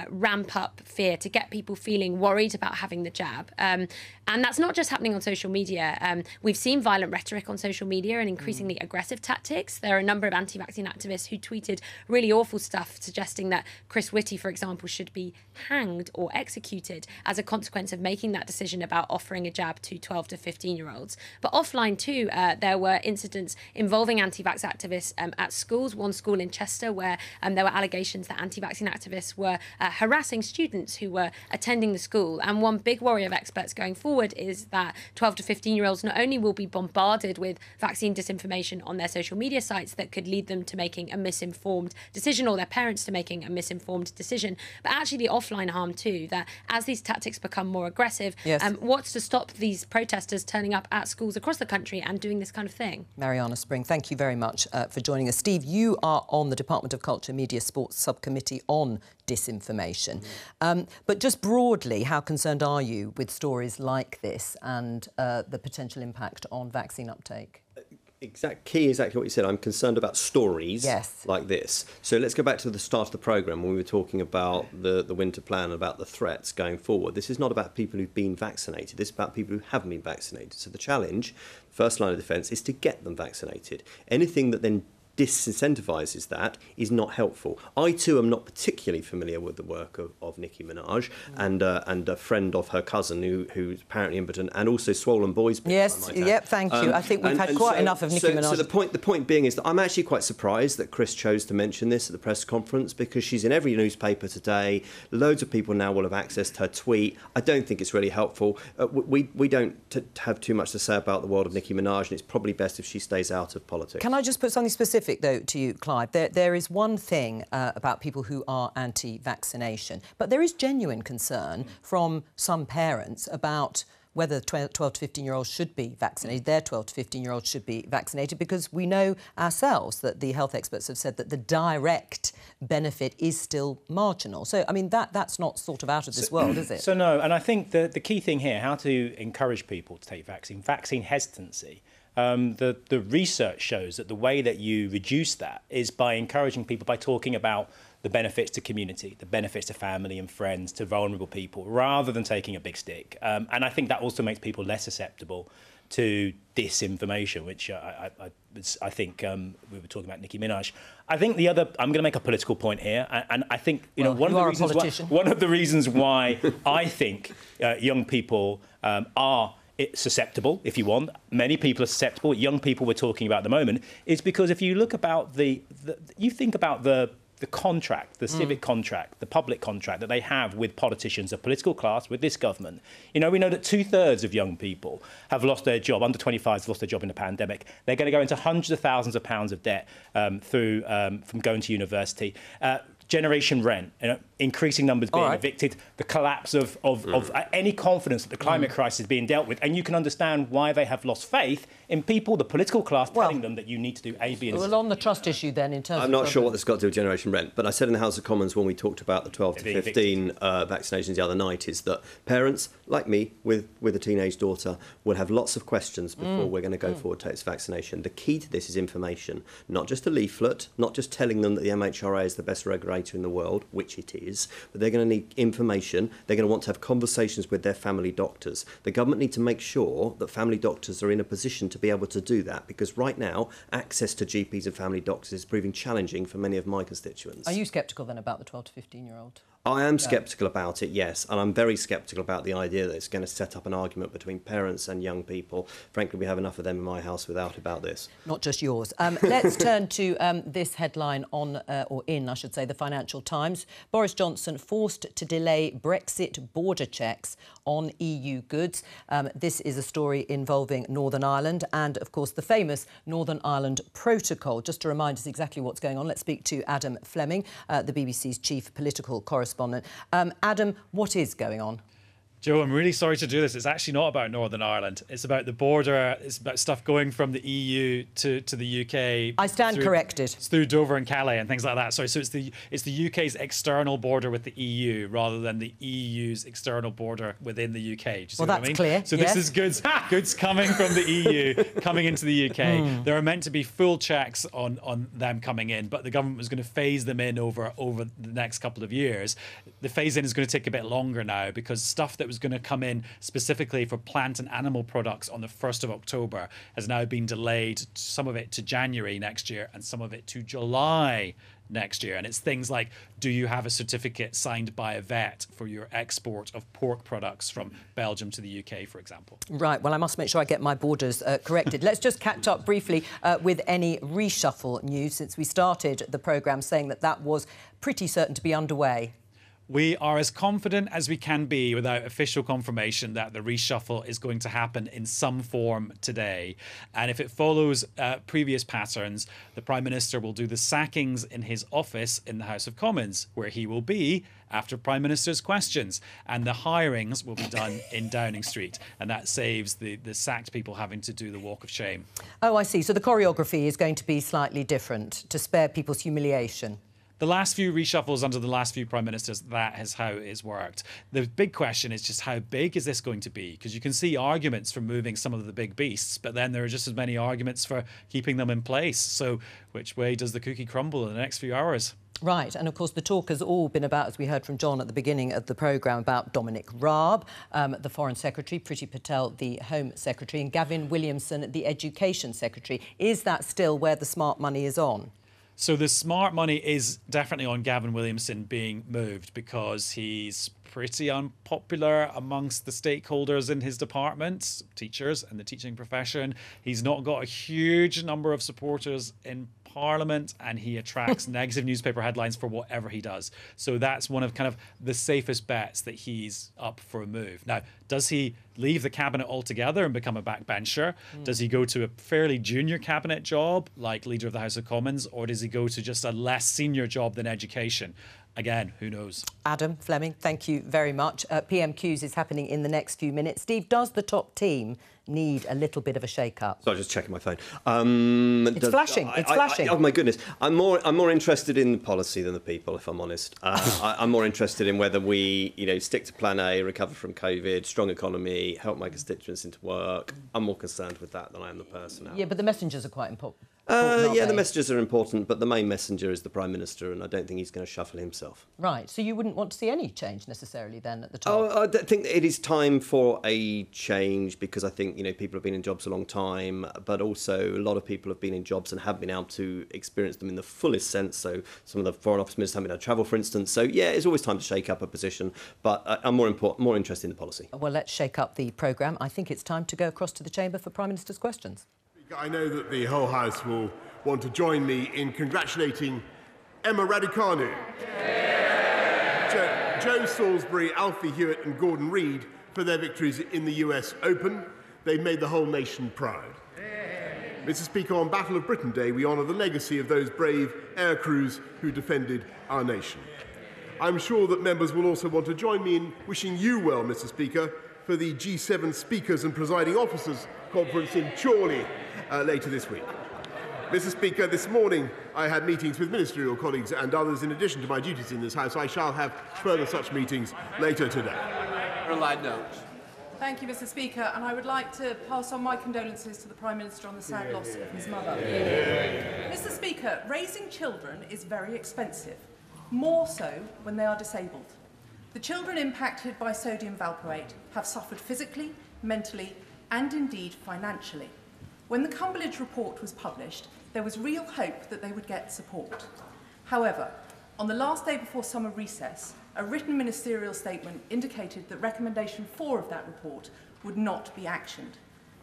ramp up fear, to get people feeling worried about having the jab. And that's not just happening on social media. We've seen violent rhetoric on social media and increasingly aggressive tactics. There are a number of anti-vaccine activists who tweeted really awful stuff, suggesting that Chris Whitty, for example, should be hanged or executed as a consequence of making that decision about offering a jab to 12 to 15-year-olds. But offline too, there were incidents involving anti-vax activists at schools. One school in Chester where there were allegations that anti-vaccine activists were harassing students who were attending the school. And one big worry of experts going forward is that 12 to 15-year-olds not only will be bombarded with vaccine disinformation on their social media sites that could lead them to making a misinformed decision, or their parents to making a misinformed decision, but actually the offline harm too, that as these tactics become more aggressive, what's to stop these protesters turning up at schools across the country and doing this kind of thing? Mariana Spring, thank you very much for joining us. Steve, you are on the Department of Culture, Media, Sports Subcommittee on disinformation. But just broadly, how concerned are you with stories like this and the potential impact on vaccine uptake? Exactly what you said. I'm concerned about stories like this. So let's go back to the start of the programme when we were talking about the winter plan, about the threats going forward. This is not about people who've been vaccinated. This is about people who haven't been vaccinated. So the challenge, first line of defence, is to get them vaccinated. Anything that then disincentivises that is not helpful. I too am not particularly familiar with the work of Nicki Minaj and a friend of her cousin who's apparently impotent and also swollen boys. Yes, yep, thank you. I think we've had quite enough of Nicki Minaj. So the point being is that I'm actually quite surprised that Chris chose to mention this at the press conference, because she's in every newspaper today. Loads of people now will have accessed her tweet. I don't think it's really helpful. We don't have too much to say about the world of Nicki Minaj, and it's probably best if she stays out of politics. Can I just put something specific, though, to you, Clive? There is one thing about people who are anti-vaccination, but there is genuine concern from some parents about whether 12 to 15-year-olds should be vaccinated, their 12 to 15-year-olds should be vaccinated, because we know ourselves that the health experts have said that the direct benefit is still marginal. So, I mean, that's not sort of out of this world, is it? So, no, and I think the key thing here, how to encourage people to take vaccine hesitancy. The research shows that the way that you reduce that is by encouraging people, by talking about the benefits to community, the benefits to family and friends, to vulnerable people, rather than taking a big stick. And I think that also makes people less susceptible to disinformation, which I think we were talking about Nicki Minaj. I think the other, I'm going to make a political point here, and I think one of the reasons why I think young people are susceptible, if you want. Many people are susceptible. Young people we're talking about at the moment is because if you look about you think about the contract, the civic contract, the public contract that they have with politicians, the political class, with this government. We know that 2/3 of young people have lost their job, under 25 have lost their job in the pandemic. They're going to go into hundreds of thousands of pounds of debt from going to university. Generation rent, increasing numbers being evicted, the collapse of any confidence that the climate crisis is being dealt with. And you can understand why they have lost faith in people, the political class, telling them that you need to do A, B and C. Well, on the trust issue then, in terms of... I'm not sure what this has got to do with generation rent, but I said in the House of Commons when we talked about the 12 to 15 vaccinations the other night is that parents, like me, with a teenage daughter, will have lots of questions before we're going to go forward to this vaccination. The key to this is information, not just a leaflet, not just telling them that the MHRA is the best regulator in the world, which it is, but they're going to need information. They're going to want to have conversations with their family doctors. The government need to make sure that family doctors are in a position to be able to do that, because right now access to GPs and family doctors is proving challenging for many of my constituents. Are you sceptical then about the 12 to 15-year-old? I am sceptical about it, yes, and I'm very sceptical about the idea that it's going to set up an argument between parents and young people. Frankly, we have enough of them in my house without about this. Not just yours. Let's turn to this headline in the Financial Times. Boris Johnson forced to delay Brexit border checks on EU goods. This is a story involving Northern Ireland and, of course, the famous Northern Ireland Protocol. Just to remind us exactly what's going on, let's speak to Adam Fleming, the BBC's chief political correspondent. Adam, what is going on? Jo, I'm really sorry to do this. It's actually not about Northern Ireland. It's about the border. It's about stuff going from the EU to the UK. I stand corrected. It's through Dover and Calais and things like that. Sorry, so it's the UK's external border with the EU rather than the EU's external border within the UK. Do you see what I mean? Clear. So this is goods coming from the EU coming into the UK. There are meant to be full checks on them coming in, but the government was going to phase them in over the next couple of years. The phase in is going to take a bit longer now because stuff that was going to come in specifically for plant and animal products on the 1st of October has now been delayed, some of it to January next year and some of it to July next year. And it's things like, do you have a certificate signed by a vet for your export of pork products from Belgium to the UK, for example? Right, well, I must make sure I get my borders corrected. Let's just catch up briefly with any reshuffle news, since we started the programme saying that was pretty certain to be underway. We are as confident as we can be without official confirmation that the reshuffle is going to happen in some form today. And if it follows previous patterns, the Prime Minister will do the sackings in his office in the House of Commons, where he will be after Prime Minister's questions. And the hirings will be done in Downing Street. And that saves the sacked people having to do the walk of shame. Oh, I see. So the choreography is going to be slightly different to spare people's humiliation. the last few reshuffles under the last few prime ministers, that is how it's worked. The big question is just how big is this going to be? Because you can see arguments for moving some of the big beasts, but then there are just as many arguments for keeping them in place. So which way does the cookie crumble in the next few hours? Right, and of course the talk has all been about, as we heard from John at the beginning of the programme, about Dominic Raab, the Foreign Secretary, Priti Patel, the Home Secretary, and Gavin Williamson, the Education Secretary. Is that still where the smart money is on? So the smart money is definitely on Gavin Williamson being moved because he's pretty unpopular amongst the stakeholders in his department, teachers and the teaching profession. He's not got a huge number of supporters in Parliament, and he attracts negative newspaper headlines for whatever he does. So that's one of kind of the safest bets that he's up for a move. Now, does he leave the cabinet altogether and become a backbencher? Does he go to a fairly junior cabinet job like Leader of the House of Commons, or does he go to just a less senior job than education? Again, who knows? Adam, Fleming, thank you very much. PMQs is happening in the next few minutes. Steve, does the top team need a little bit of a shake-up? So I'm just checking my phone. It's flashing. It's flashing. Oh my goodness! I'm more interested in the policy than the people, if I'm honest. I'm more interested in whether we, stick to Plan A, recover from COVID, strong economy, help my constituents into work. I'm more concerned with that than I am the personnel. Yeah, but the messengers are quite important. Yeah, the messages are important, but the main messenger is the Prime Minister, and I don't think he's going to shuffle himself. Right, so you wouldn't want to see any change necessarily then at the top? Oh, I think it is time for a change because I think, people have been in jobs a long time, but also a lot of people have been in jobs and haven't been able to experience them in the fullest sense. So some of the Foreign Office ministers haven't been able to travel, for instance. So, yeah, it's always time to shake up a position, but I'm more interested in the policy. Well, let's shake up the programme. I think it's time to go across to the Chamber for Prime Minister's questions. I know that the whole House will want to join me in congratulating Emma Raducanu, Joe Salisbury, Alfie Hewitt and Gordon Reid for their victories in the US Open. They've made the whole nation proud. Mr. Speaker, on Battle of Britain Day, we honour the legacy of those brave air crews who defended our nation. I'm sure that members will also want to join me in wishing you well, Mr. Speaker, for the G7 Speakers and Presiding Officers Conference in Chorley later this week. Mr. Speaker, this morning I had meetings with ministerial colleagues and others in addition to my duties in this House. I shall have further such meetings later today. Thank you, Mr. Speaker, and I would like to pass on my condolences to the Prime Minister on the sad loss of his mother. Mr. Speaker, raising children is very expensive, more so when they are disabled. The children impacted by sodium valproate have suffered physically, mentally, and indeed financially. When the Cumberledge report was published, there was real hope that they would get support. However, on the last day before summer recess, a written ministerial statement indicated that recommendation 4 of that report would not be actioned.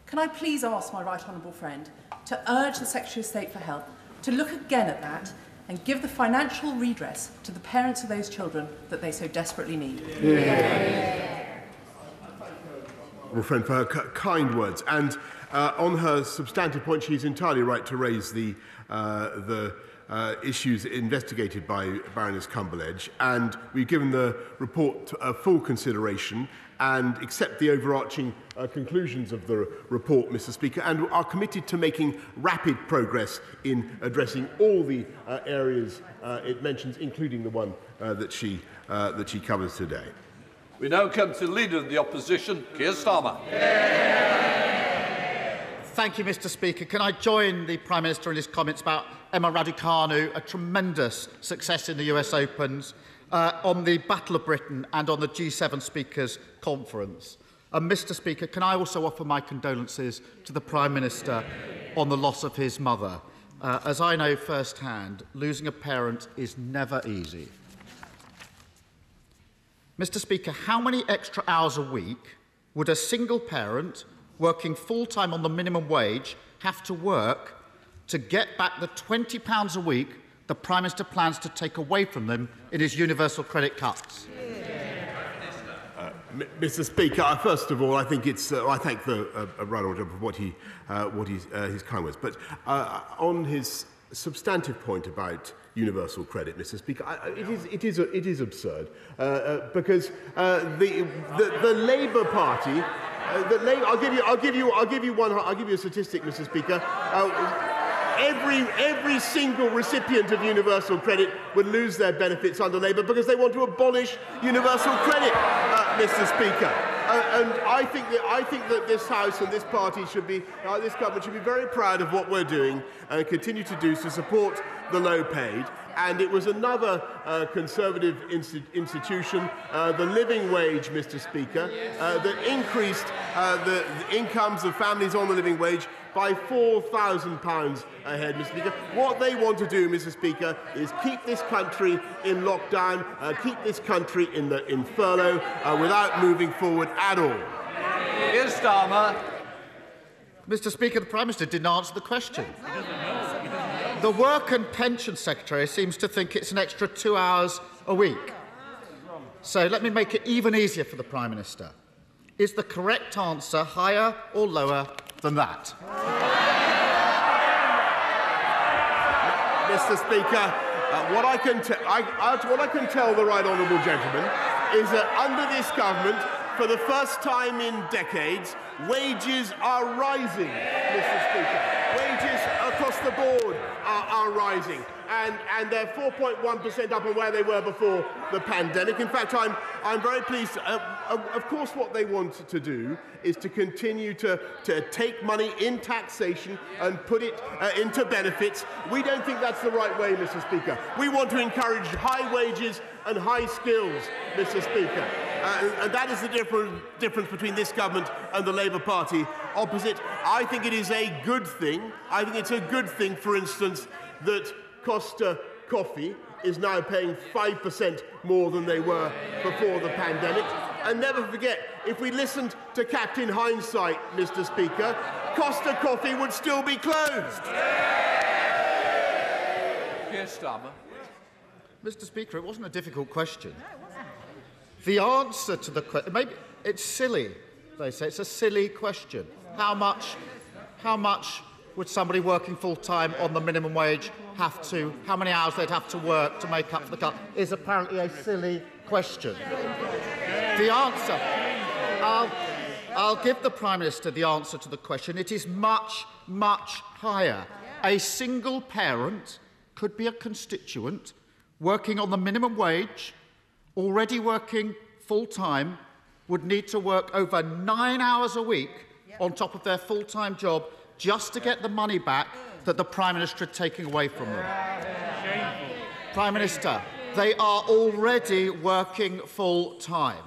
Can I please ask my right honourable friend to urge the Secretary of State for Health to look again at that and give the financial redress to the parents of those children that they so desperately need? Friend, for her kind words. And on her substantive point, she's entirely right to raise the issues investigated by Baroness Cumberledge, and we've given the report full consideration and accept the overarching conclusions of the report, Mr. Speaker, and are committed to making rapid progress in addressing all the areas it mentions, including the one that she covers today. We now come to the Leader of the Opposition, Keir Starmer. Thank you, Mr. Speaker. Can I join the Prime Minister in his comments about Emma Raducanu, a tremendous success in the US Opens, on the Battle of Britain and on the G7 Speakers Conference? Mr. Speaker, can I also offer my condolences to the Prime Minister on the loss of his mother? As I know firsthand, losing a parent is never easy. Mr. Speaker, how many extra hours a week would a single parent working full-time on the minimum wage have to work to get back the £20 a week the Prime Minister plans to take away from them in his universal credit cuts? Mr. Speaker, first of all, I think it's. I thank the right honourable for his kind words. But on his substantive point about universal credit, Mr. Speaker, it is absurd because the Labour Party. I'll give you a statistic, Mr. Speaker. every single recipient of universal credit would lose their benefits under Labour because they want to abolish universal credit, Mr. Speaker. And I think that this House and this party should be, this government should be very proud of what we're doing and continue to do to support the low paid. And it was another Conservative institution, the living wage, Mr. Speaker, that increased the incomes of families on the living wage by £4,000 a head, Mr. Speaker. What they want to do, Mr. Speaker, is keep this country in lockdown, keep this country in furlough without moving forward at all. Here's Starmer. Mr. Speaker, the Prime Minister didn't answer the question. The Work and Pension Secretary seems to think it's an extra 2 hours a week. So let me make it even easier for the Prime Minister. Is the correct answer higher or lower than that? Mr. Speaker, what I can tell the right honourable gentleman is that under this government, for the first time in decades, wages are rising, Mr. Speaker. Wages across the board are rising, and they're 4.1% up on where they were before the pandemic. In fact, I'm very pleased. Of course, what they want to do is to continue to take money in taxation and put it into benefits. We don't think that's the right way, Mr. Speaker. We want to encourage high wages and high skills, Mr. Speaker. And that is the difference between this government and the Labour Party opposite. I think it is a good thing. I think it's a good thing, for instance, that Costa Coffee is now paying 5% more than they were before the pandemic. And never forget, if we listened to Captain Hindsight, Mr. Speaker, Costa Coffee would still be closed. Here's Starmer. Mr. Speaker, it wasn't a difficult question. The answer to the question, maybe it's silly, they say. It's a silly question. How much would somebody working full-time on the minimum wage have to, how many hours they'd have to work to make up for the cut, is apparently a silly question. The answer, I'll give the Prime Minister the answer to the question. It is much, much higher. A single parent could be a constituent working on the minimum wage, already working full-time, would need to work over 9 hours a week on top of their full-time job just to get the money back that the Prime Minister is taking away from them. Prime Minister, they are already working full-time.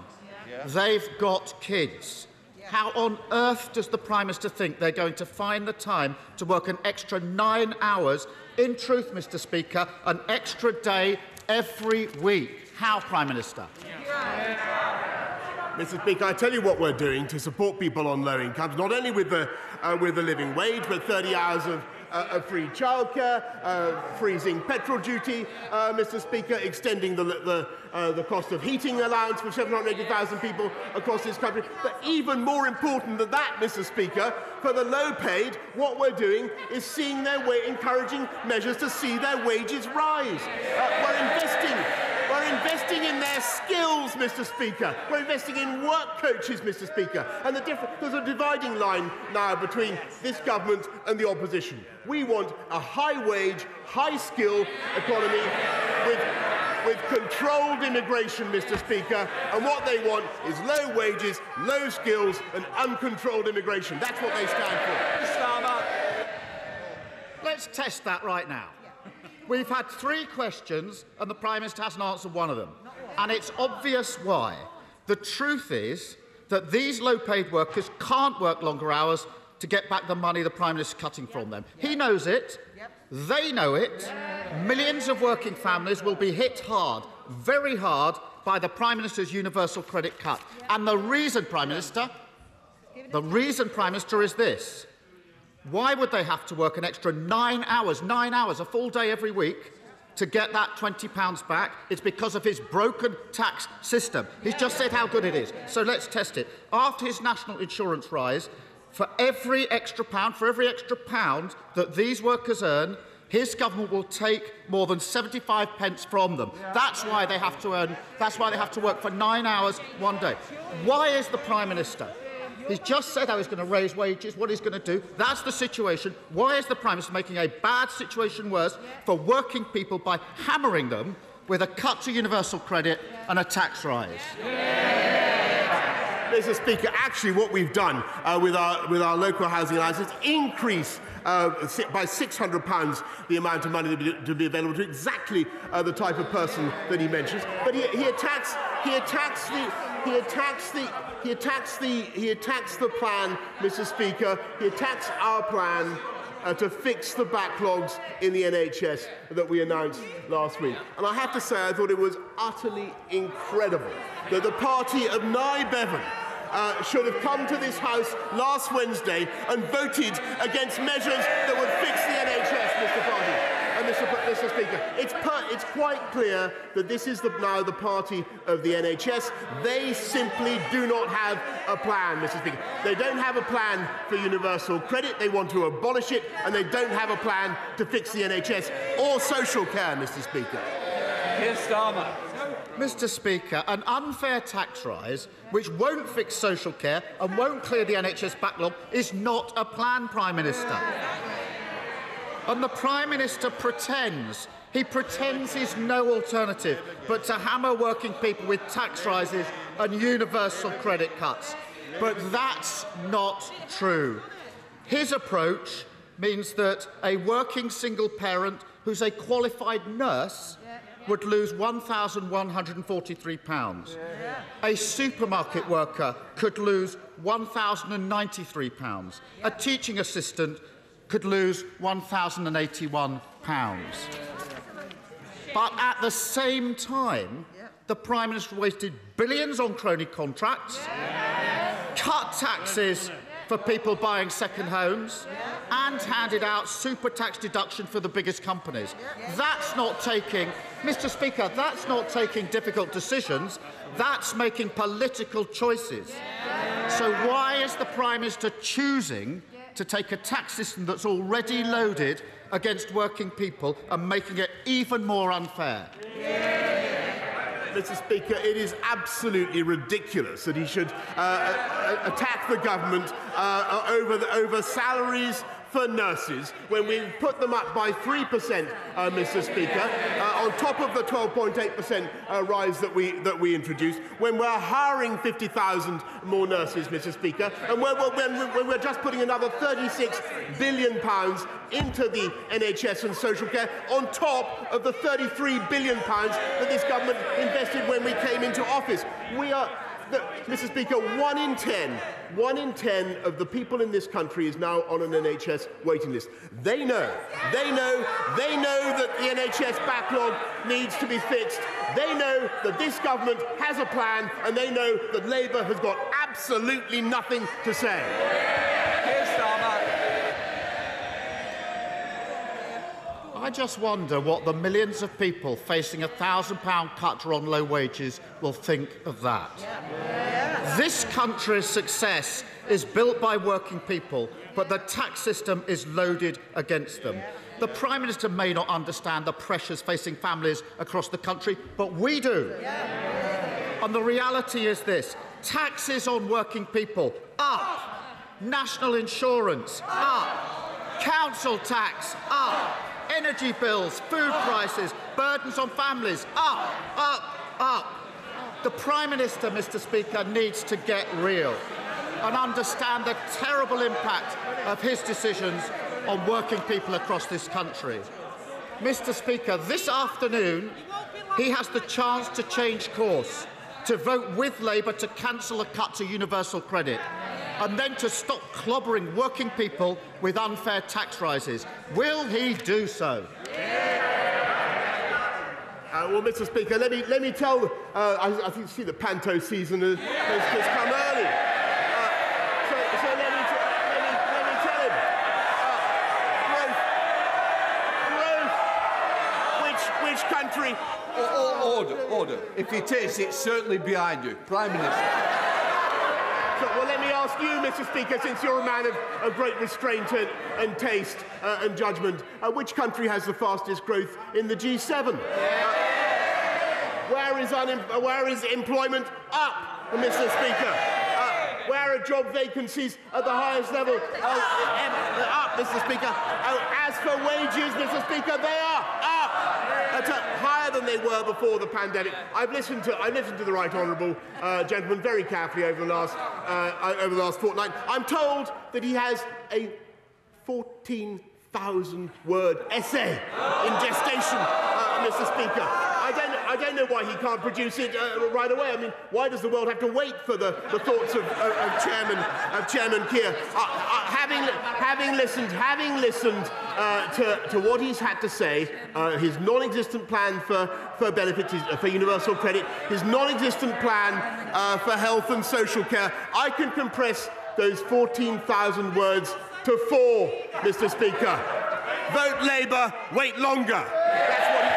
They've got kids. How on earth does the Prime Minister think they're going to find the time to work an extra 9 hours? In truth, Mr. Speaker, an extra day every week. How, Prime Minister? Mr. Speaker, I tell you what we're doing to support people on low incomes, not only with the living wage, but 30 hours of free childcare, freezing petrol duty, Mr. Speaker, extending the cost of heating allowance for 780,000 people across this country. But even more important than that, Mr. Speaker, for the low-paid, what we're doing is seeing encouraging measures to see their wages rise. We're investing in their skills, Mr. Speaker. We're investing in work coaches, Mr. Speaker. And there's a dividing line now between this government and the opposition. We want a high-wage, high-skill economy with controlled immigration, Mr. Speaker. And what they want is low wages, low skills, and uncontrolled immigration. That's what they stand for. Let's test that right now. We've had 3 questions and the Prime Minister hasn't answered one of them. And it's obvious why. The truth is that these low-paid workers can't work longer hours to get back the money the Prime Minister is cutting from them. He knows it. They know it. Millions of working families will be hit hard, very hard, by the Prime Minister's universal credit cut. And the reason, Prime Minister, is this. Why would they have to work an extra 9 hours, a full day every week, to get that £20 back? It's because of his broken tax system. He's just said how good it is. So let's test it. After his national insurance rise, for every extra pound that these workers earn, his government will take more than 75 pence from them. That's why they have to work for 9 hours one day. Why is the Prime Minister He's just said how he's going to raise wages, what he's going to do. That's the situation. Why is the Prime Minister making a bad situation worse for working people by hammering them with a cut to universal credit and a tax rise? Mr. Speaker, actually what we've done with our local housing alliance is increase by £600 the amount of money to be available to exactly the type of person that he mentions. But he attacks the plan, Mr. Speaker. He attacks our plan to fix the backlogs in the NHS that we announced last week. And I have to say, I thought it was utterly incredible that the party of Nye Bevan should have come to this House last Wednesday and voted against measures that would fix the NHS, Mr. Party. And Mr. Speaker, it's quite clear that this is now the party of the NHS. They simply do not have a plan, Mr. Speaker. They don't have a plan for universal credit. They want to abolish it, and they don't have a plan to fix the NHS or social care, Mr. Speaker. Keir Starmer. Mr. Speaker, an unfair tax rise which won't fix social care and won't clear the NHS backlog is not a plan, Prime Minister. And the Prime Minister pretends. He pretends he's no alternative but to hammer working people with tax rises and universal credit cuts. But that's not true. His approach means that a working single parent who's a qualified nurse would lose £1,143. A supermarket worker could lose £1,093. A teaching assistant could lose £1,081. But at the same time, the Prime Minister wasted billions on crony contracts, cut taxes for people buying second homes, and handed out super tax deduction for the biggest companies. That's not taking, Mr. Speaker, that's not taking difficult decisions, that's making political choices. So why is the Prime Minister choosing to take a tax system that's already loaded against working people and making it even more unfair? Mr. Speaker, it is absolutely ridiculous that he should attack the government over salaries for nurses when we put them up by 3%, Mr. Speaker, on top of the 12.8% rise that we introduced, when we're hiring 50,000 more nurses, Mr. Speaker, and when we're just putting another £36 billion into the NHS and social care on top of the £33 billion that this government invested when we came into office. Mr. Speaker, 1 in 10 of the people in this country is now on an NHS waiting list. They know that the NHS backlog needs to be fixed. They know that this government has a plan, and they know that Labour has got absolutely nothing to say. Keir Starmer. I just wonder what the millions of people facing a £1,000 cut on low wages will think of that. This country's success is built by working people, but the tax system is loaded against them. The Prime Minister may not understand the pressures facing families across the country, but we do. And the reality is this: taxes on working people up, national insurance up, council tax up, energy bills, food prices, burdens on families up, up, up. The Prime Minister, Mr. Speaker, needs to get real and understand the terrible impact of his decisions on working people across this country. Mr. Speaker, this afternoon he has the chance to change course, to vote with Labour to cancel a cut to universal credit, and then to stop clobbering working people with unfair tax rises. Will he do so? Well, Mr. Speaker, let me tell. I think you see the panto season has come early. So let me tell him. Growth. Which country? Order. If it is, it's certainly behind you, Prime Minister. Well, let me ask you, Mr. Speaker, since you're a man of great restraint and taste and judgment, which country has the fastest growth in the G7? Where is employment up, Mr. Speaker? Where are job vacancies at the highest level? Up, Mr. Speaker. As for wages, Mr. Speaker, they are up. Higher than they were before the pandemic. I've listened to the right honourable gentleman very carefully over the last fortnight. I'm told that he has a 14,000-word essay in gestation, Mr. Speaker. I don't know why he can't produce it right away. I mean, why does the world have to wait for the thoughts of Chairman Keir? Having listened to what he's had to say, his non-existent plan for benefits, for universal credit, his non-existent plan for health and social care, I can compress those 14,000 words to 4, Mr. Speaker. Vote Labour, wait longer. That's what he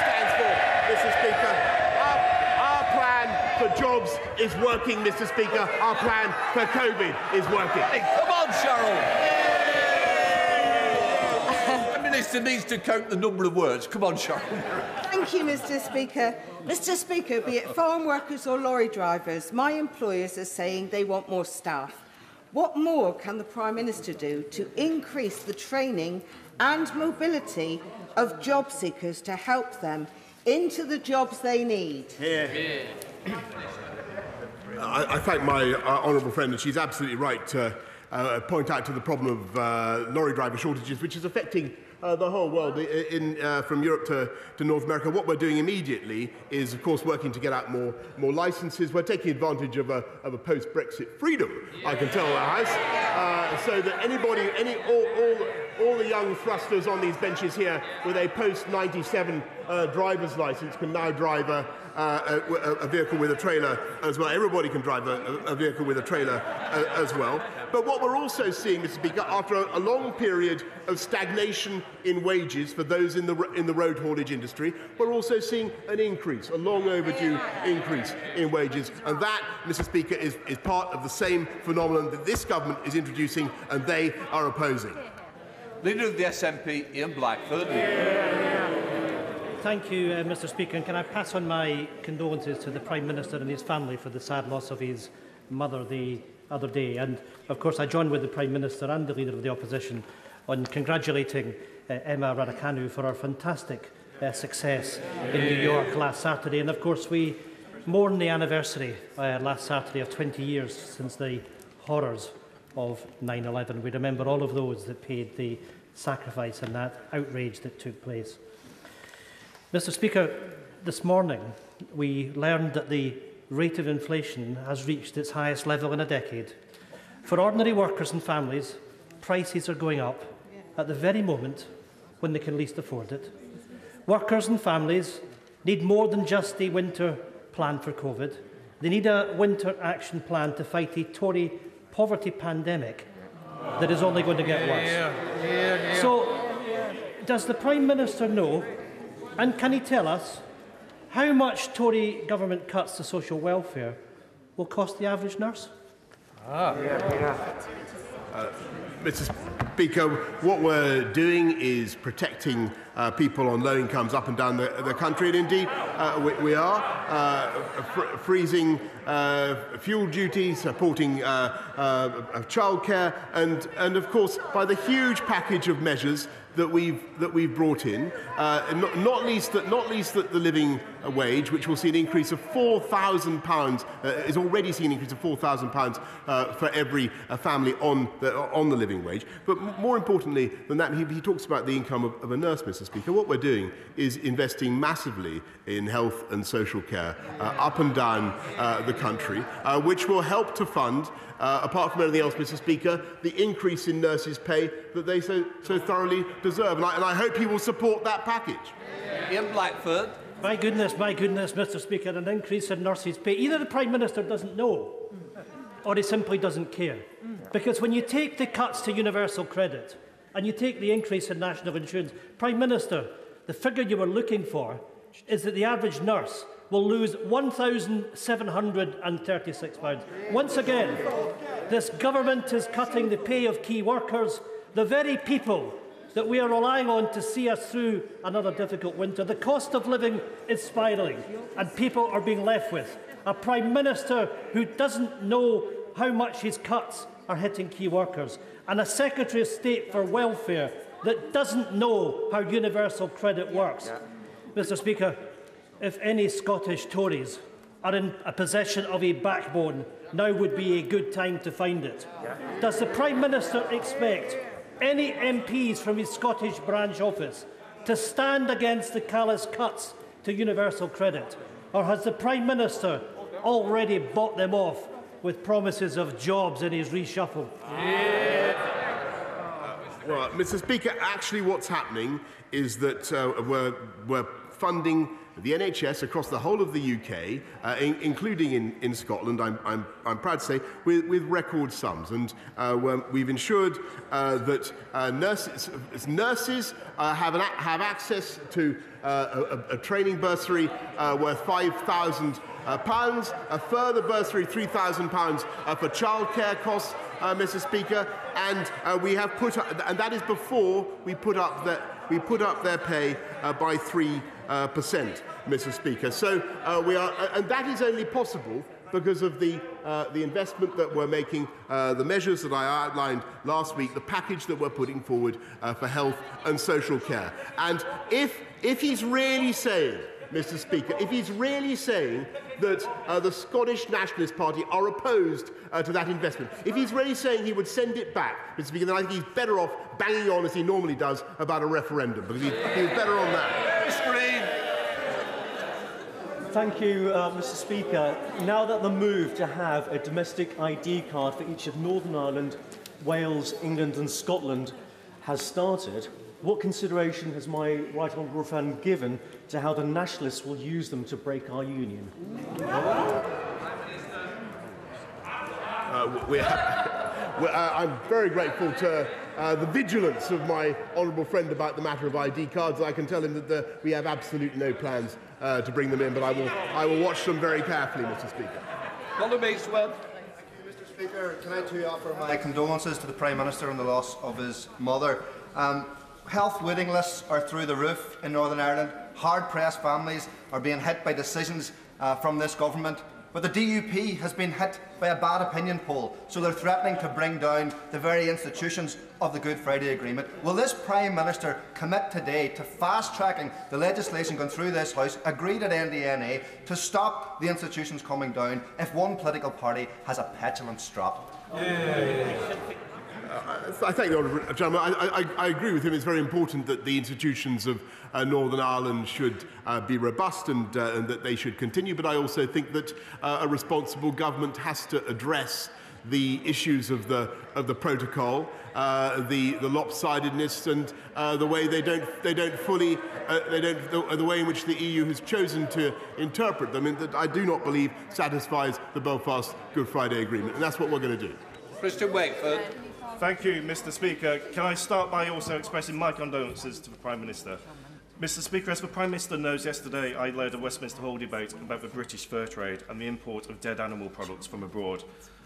stands for, Mr. Speaker. Our plan for jobs is working, Mr. Speaker. Our plan for COVID is working. Hey, come on, Cheryl. The Minister needs to count the number of words. Come on, Cheryl. Thank you, Mr. Speaker. Mr. Speaker, be it farm workers or lorry drivers, my employers are saying they want more staff. What more can the Prime Minister do to increase the training and mobility of job seekers to help them into the jobs they need? I thank my honourable friend, and she's absolutely right to point out to the problem of lorry driver shortages, which is affecting the whole world, from Europe to North America. What we're doing immediately is, of course, working to get out more licences. We're taking advantage of a post-Brexit freedom, I can tell the House, so that all the young thrusters on these benches here with a post-97 driver's licence can now drive a vehicle with a trailer as well. Everybody can drive a vehicle with a trailer as well. But what we're also seeing, Mr. Speaker, after a long period of stagnation in wages for those in the road haulage industry, we're also seeing an increase, a long overdue increase in wages. And that, Mr. Speaker, is part of the same phenomenon that this government is introducing and they are opposing. Leader of the SNP, Ian Blackford. Thank you, Mr. Speaker. And can I pass on my condolences to the Prime Minister and his family for the sad loss of his mother the other day. And, of course, I join with the Prime Minister and the Leader of the Opposition on congratulating Emma Raducanu for her fantastic success in New York last Saturday. And, of course, we mourn the anniversary last Saturday of 20 years since the horrors of 9/11. We remember all of those that paid the sacrifice and that outrage that took place. Mr. Speaker, this morning we learned that the rate of inflation has reached its highest level in a decade. For ordinary workers and families, prices are going up at the very moment when they can least afford it. Workers and families need more than just a winter plan for COVID. They need a winter action plan to fight a Tory poverty pandemic that is only going to get worse. So, does the Prime Minister know, and can he tell us, how much Tory government cuts to social welfare will cost the average nurse? Mr. Speaker, what we're doing is protecting people on low incomes up and down the country, and indeed we are freezing fuel duty, supporting childcare, and of course by the huge package of measures that we've brought in, not least the living wage, which will see an increase of £4,000, is already seeing an increase of £4,000 for every family on the living wage. But more importantly than that, he talks about the income of a nurse, Mr. Speaker. What we're doing is investing massively in health and social care up and down the country, which will help to fund, apart from anything else, Mr. Speaker, the increase in nurses' pay that they so thoroughly deserve. And I hope he will support that package. Ian Blackford. My goodness, Mr. Speaker, an increase in nurses' pay. Either the Prime Minister doesn't know or he simply doesn't care. Because when you take the cuts to universal credit and you take the increase in national insurance, Prime Minister, the figure you were looking for is that the average nurse will lose £1,736. Once again, this government is cutting the pay of key workers, the very people that we are relying on to see us through another difficult winter. The cost of living is spiralling, and people are being left with a Prime Minister who doesn't know how much his cuts are hitting key workers, and a Secretary of State for Welfare that doesn't know how universal credit works. Mr. Speaker, if any Scottish Tories are in a possession of a backbone, now would be a good time to find it. Does the Prime Minister expect any MPs from his Scottish branch office to stand against the callous cuts to universal credit? Or has the Prime Minister already bought them off with promises of jobs in his reshuffle? Well, Mr. Speaker, actually what's happening is that we're funding the NHS across the whole of the UK, including in Scotland, I'm proud to say, with record sums. And we've ensured that nurses have access to a training bursary worth £5,000, a further bursary £3,000 for childcare costs, Mr. Speaker, and we have put up, and that is before we put up their pay by 3%, Mr. Speaker. So we are, and that is only possible because of the investment that we're making, the measures that I outlined last week, the package that we're putting forward for health and social care. And if he's really saying, Mr. Speaker, if he's really saying that the Scottish Nationalist Party are opposed to that investment, if he's really saying he would send it back, Mr. Speaker, then I think he's better off banging on as he normally does about a referendum, because he's better on that. Mr. Green. Thank you, Mr. Speaker. Now that the move to have a domestic ID card for each of Northern Ireland, Wales, England and Scotland has started, what consideration has my right honourable friend given to how the nationalists will use them to break our union? I'm very grateful to the vigilance of my honourable friend about the matter of ID cards. I can tell him that we have absolutely no plans to bring them in, but I will watch them very carefully, Mr. Speaker. Mr. Speaker, can I too offer my condolences to the Prime Minister on the loss of his mother. Health waiting lists are through the roof in Northern Ireland. Hard-pressed families are being hit by decisions from this government. But the DUP has been hit by a bad opinion poll, so they're threatening to bring down the very institutions of the Good Friday Agreement. Will this Prime Minister commit today to fast-tracking the legislation going through this House, agreed at NDNA, to stop the institutions coming down if one political party has a petulant strop? I thank the honourable gentleman. I agree with him. It's very important that the institutions of Northern Ireland should be robust and that they should continue. But I also think that a responsible government has to address the issues of the protocol, the lopsidedness, and the way the way in which the EU has chosen to interpret them, and that I do not believe satisfies the Belfast Good Friday Agreement, and that's what we're going to do. Christian Wakeford. Thank you, Mr. Speaker. Can I start by also expressing my condolences to the Prime Minister? Mr. Speaker, as the Prime Minister knows, yesterday I led a Westminster Hall debate about the British fur trade and the import of dead animal products from abroad.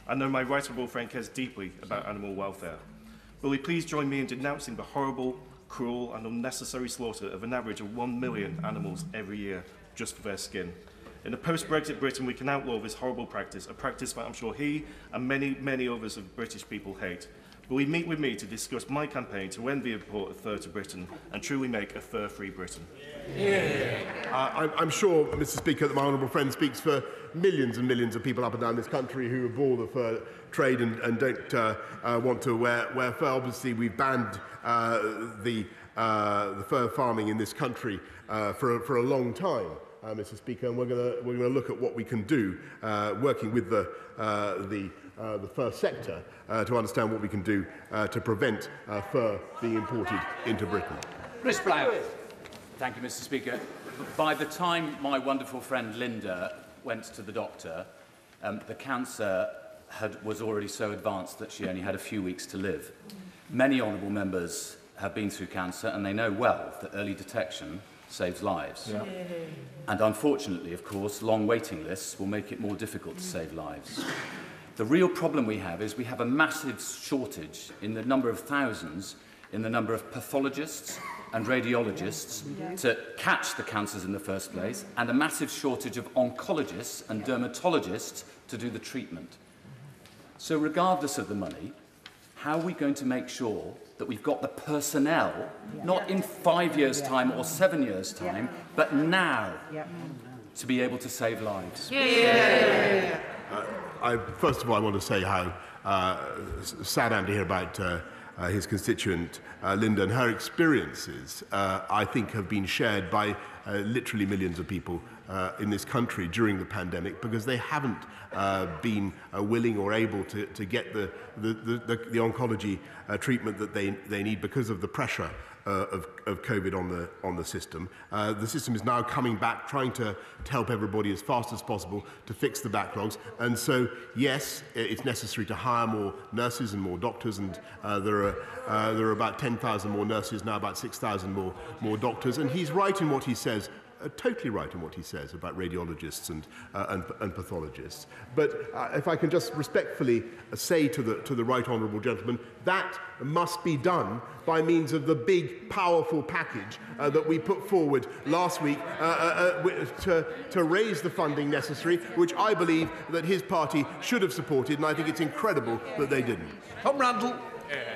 I know my right honourable friend cares deeply about animal welfare. Will he please join me in denouncing the horrible, cruel and unnecessary slaughter of an average of 1 million animals every year just for their skin? In a post-Brexit Britain, we can outlaw this horrible practice, a practice that I'm sure he and many, many others of British people hate. Will he meet with me to discuss my campaign to end the import of fur to Britain and truly make a fur-free Britain? I'm sure, Mr. Speaker, that my honourable friend speaks for millions and millions of people up and down this country who abhor the fur trade and don't want to wear fur. Obviously, we've banned the fur farming in this country for a long time, Mr. Speaker, and we're going to look at what we can do, working with the fur sector, to understand what we can do to prevent fur being imported into Britain. Chris Blount. Thank you, Mr. Speaker. By the time my wonderful friend Linda went to the doctor, the cancer was already so advanced that she only had a few weeks to live. Many honourable members have been through cancer, and they know well that early detection saves lives. Yeah. And unfortunately, of course, long waiting lists will make it more difficult to save lives. The real problem we have is we have a massive shortage in the number of thousands, in the number of pathologists and radiologists to catch the cancers in the first place, and a massive shortage of oncologists and dermatologists to do the treatment. So regardless of the money, how are we going to make sure that we've got the personnel, not in 5 years' time or 7 years' time, but now, to be able to save lives? First of all, I want to say how sad I am to hear about his constituent, Linda, and her experiences, I think, have been shared by literally millions of people in this country during the pandemic, because they haven't been willing or able to get the oncology treatment that they need because of the pressure of COVID on the system. The system is now coming back, trying to help everybody as fast as possible to fix the backlogs. And so, yes, it's necessary to hire more nurses and more doctors, and there are about 10,000 more nurses now, about 6,000 more doctors. And he's right in what he says. Totally right in what he says about radiologists and pathologists. But if I can just respectfully say to the right honourable gentleman, that must be done by means of the big, powerful package that we put forward last week to raise the funding necessary, which I believe that his party should have supported, and I think it's incredible that they didn't. Tom Randall.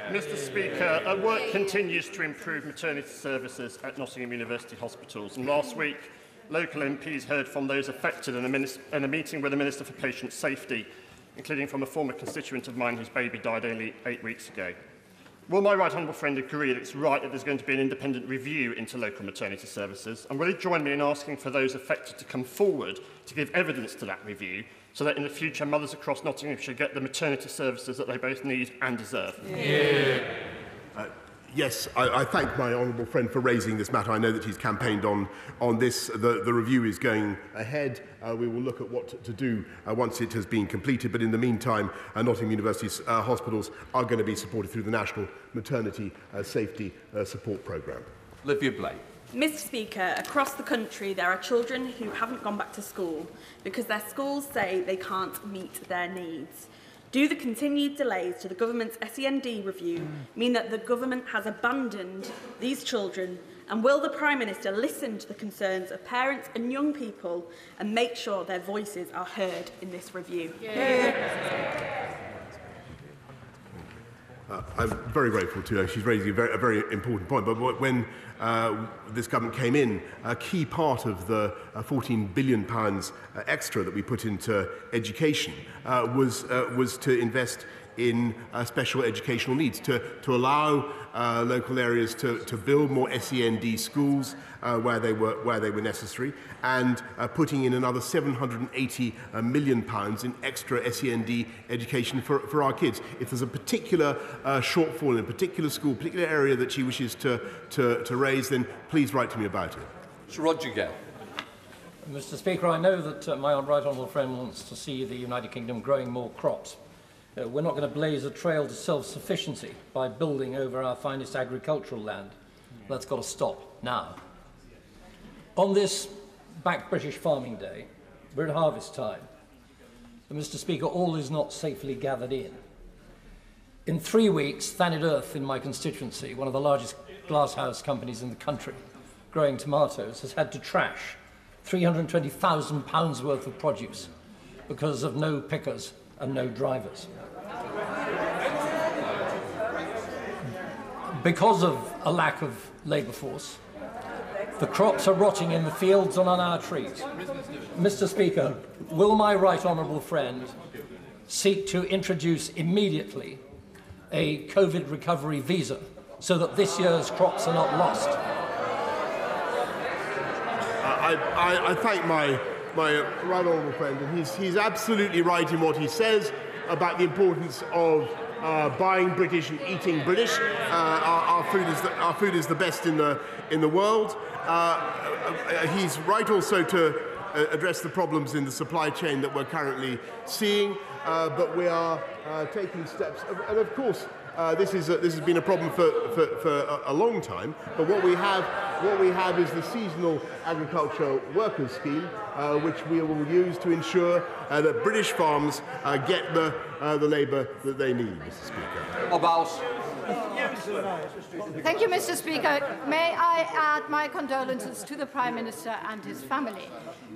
Mr. Speaker, work continues to improve maternity services at Nottingham University hospitals, and last week local MPs heard from those affected in a meeting with the Minister for Patient Safety, including from a former constituent of mine whose baby died only 8 weeks ago. Will my right honourable friend agree that it's right that there's going to be an independent review into local maternity services, and will he join me in asking for those affected to come forward to give evidence to that review, so that in the future mothers across Nottingham should get the maternity services that they both need and deserve? Yes, I thank my honourable friend for raising this matter. I know that he's campaigned on this. The review is going ahead. We will look at what to do once it has been completed. But in the meantime, Nottingham University's hospitals are going to be supported through the National Maternity Safety Support Programme. Olivia Blake. Mr. Speaker, across the country there are children who haven't gone back to school because their schools say they can't meet their needs. Do the continued delays to the government's SEND review mean that the government has abandoned these children, and will the Prime Minister listen to the concerns of parents and young people and make sure their voices are heard in this review? I'm very grateful to her. She's raising a very important point. But when this government came in, a key part of the £14 billion extra that we put into education was to invest in special educational needs, to allow local areas to build more SEND schools where they were necessary, and putting in another £780 million in extra SEND education for our kids. If there's a particular shortfall in a particular school, particular area that she wishes to raise, then please write to me about it. Sir Roger Gale. Mr. Speaker, I know that my right honourable friend wants to see the United Kingdom growing more crops. We're not going to blaze a trail to self-sufficiency by building over our finest agricultural land. That's got to stop now. On this back British Farming Day, we're at harvest time. But Mr. Speaker, all is not safely gathered in. In 3 weeks, Thanet Earth in my constituency, one of the largest glasshouse companies in the country, growing tomatoes, has had to trash £320,000 worth of produce because of no pickers and no drivers. Because of a lack of labour force, the crops are rotting in the fields and on our trees. Mr. Speaker, will my right honourable friend seek to introduce immediately a COVID recovery visa so that this year's crops are not lost? I thank my right honourable friend, and he's absolutely right in what he says about the importance of buying British and eating British. Our food is the best in the world. He's right also to address the problems in the supply chain that we're currently seeing, but we are taking steps. And of course, this has been a problem for a long time. But what we have is the seasonal agricultural workers scheme, which we will use to ensure that British farms get the labour that they need, Mr. Speaker. Thank you, Mr. Speaker. May I add my condolences to the Prime Minister and his family.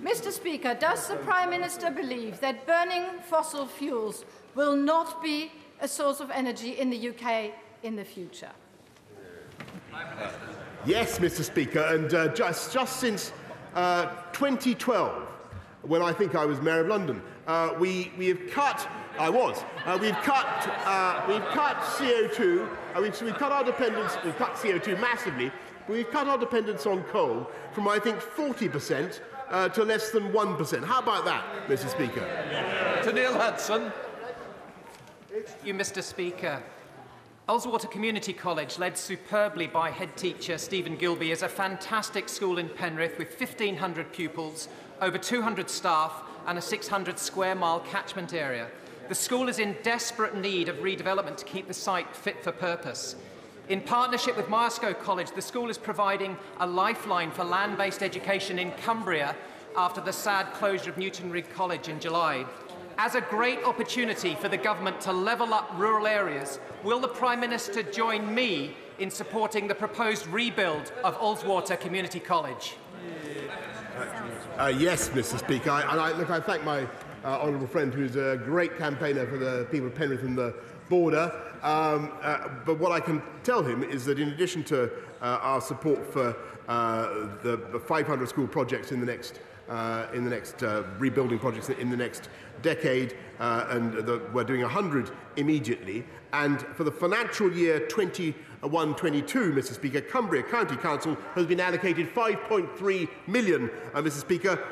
Mr. Speaker, does the Prime Minister believe that burning fossil fuels will not be a source of energy in the UK in the future? Yes, Mr. Speaker, and just since 2012, when I think I was Mayor of London, we have cut. We've cut CO2. We've cut our dependence. We've cut CO2 massively. But we've cut our dependence on coal from, I think, 40% to less than 1%. How about that, Mr. Speaker? To Neil Hudson. You, Mr. Speaker. Ullswater Community College, led superbly by head teacher Stephen Gilby, is a fantastic school in Penrith with 1,500 pupils, over 200 staff and a 600 square mile catchment area. The school is in desperate need of redevelopment to keep the site fit for purpose. In partnership with Myerscough College, the school is providing a lifeline for land-based education in Cumbria after the sad closure of Newtonrigg College in July. As a great opportunity for the government to level up rural areas, will the Prime Minister join me in supporting the proposed rebuild of Ullswater Community College? Yes, Mr. Speaker. I thank my honourable friend, who's a great campaigner for the people of Penrith and the border. But what I can tell him is that in addition to our support for the 500 school projects in the next rebuilding projects in the next decade, we're doing 100 immediately. And for the financial year 21-22, Mr. Speaker, Cumbria County Council has been allocated 5.3 million, Mr. Speaker,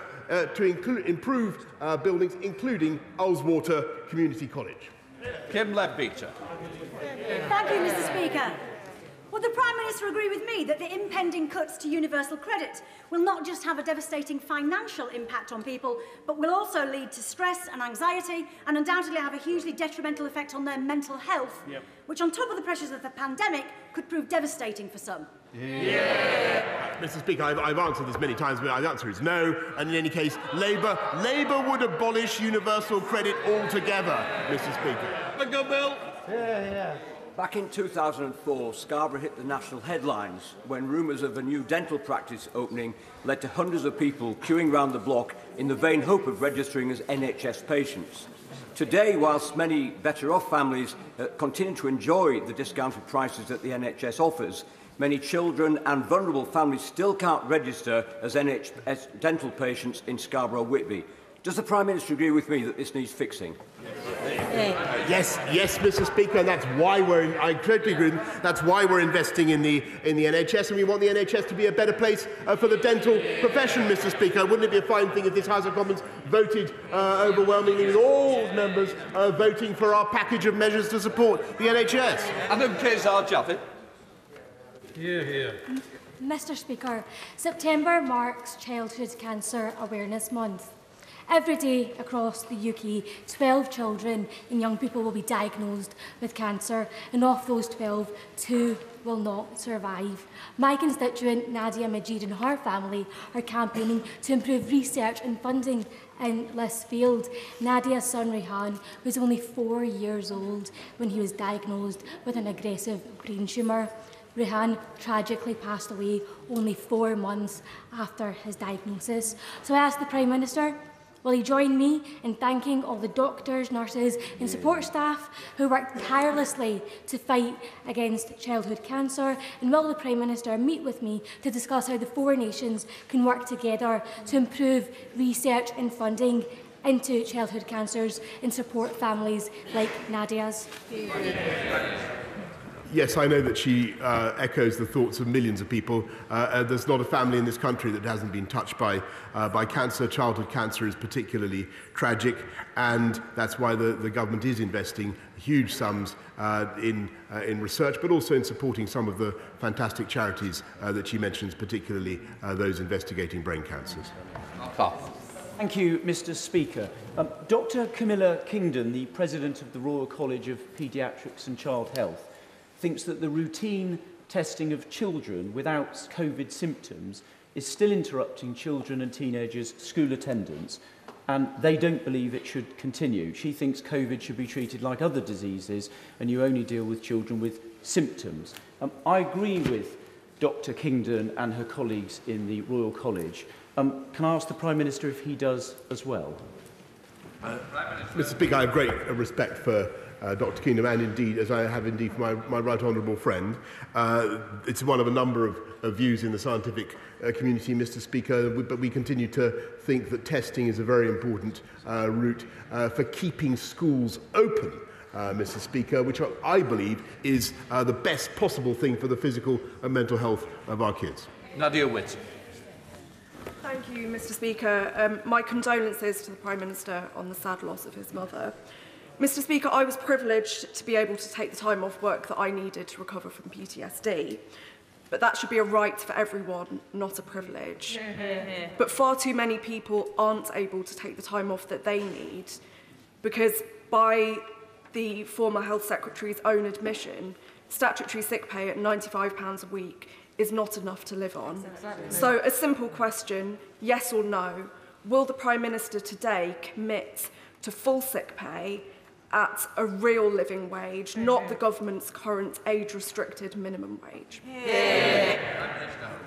to improve buildings, including Ullswater Community College. Kim Leadbeater. Thank you, Mr. Speaker. Would the Prime Minister agree with me that the impending cuts to universal credit will not just have a devastating financial impact on people, but will also lead to stress and anxiety and undoubtedly have a hugely detrimental effect on their mental health, which on top of the pressures of the pandemic could prove devastating for some? Mr. Speaker, I've answered this many times, but the answer is no. And in any case, Labour would abolish universal credit altogether, Mr. Speaker. The good bill. Back in 2004, Scarborough hit the national headlines when rumours of a new dental practice opening led to hundreds of people queuing round the block in the vain hope of registering as NHS patients. Today, whilst many better-off families continue to enjoy the discounted prices that the NHS offers, many children and vulnerable families still can't register as NHS dental patients in Scarborough-Whitby. Does the Prime Minister agree with me that this needs fixing? Yes, Mr. Speaker, and that's why I totally agree. That's why we're investing in the NHS, and we want the NHS to be a better place for the dental profession, Mr. Speaker. Wouldn't it be a fine thing if this House of Commons voted overwhelmingly, with all members voting for our package of measures to support the NHS? Adam Kazar-Javid. Mr. Speaker, September marks Childhood Cancer Awareness Month. Every day across the UK, 12 children and young people will be diagnosed with cancer, and of those 12, 2 will not survive. My constituent, Nadia Majid, and her family are campaigning to improve research and funding in this field. Nadia's son, Rehan, was only 4 years old when he was diagnosed with an aggressive brain tumour. Rehan tragically passed away only 4 months after his diagnosis. So I asked the Prime Minister, will he join me in thanking all the doctors, nurses and support staff who worked tirelessly to fight against childhood cancer? And will the Prime Minister meet with me to discuss how the 4 nations can work together to improve research and funding into childhood cancers and support families like Nadia's? Yes, I know that she echoes the thoughts of millions of people. There's not a family in this country that hasn't been touched by cancer. Childhood cancer is particularly tragic, and that's why the government is investing huge sums in research, but also in supporting some of the fantastic charities that she mentions, particularly those investigating brain cancers. Thank you, Mr. Speaker. Dr. Camilla Kingdon, the President of the Royal College of Paediatrics and Child Health, thinks that the routine testing of children without COVID symptoms is still interrupting children and teenagers' school attendance, and they don't believe it should continue. She thinks COVID should be treated like other diseases, and you only deal with children with symptoms. I agree with Dr. Kingdon and her colleagues in the Royal College. Can I ask the Prime Minister if he does as well? Mr. Speaker, I have great respect for Dr. Kingdom, and indeed, as I have indeed for my right honourable friend. It's one of a number of views in the scientific community, Mr. Speaker, but we continue to think that testing is a very important route for keeping schools open, Mr. Speaker, which I believe is the best possible thing for the physical and mental health of our kids. Nadia Witt. Thank you, Mr. Speaker. My condolences to the Prime Minister on the sad loss of his mother. Mr. Speaker, I was privileged to be able to take the time off work that I needed to recover from PTSD. But that should be a right for everyone, not a privilege. But far too many people aren't able to take the time off that they need because, by the former Health Secretary's own admission, statutory sick pay at £95 a week is not enough to live on. So a simple question, yes or no, will the Prime Minister today commit to full sick pay at a real living wage, not the government's current age-restricted minimum wage?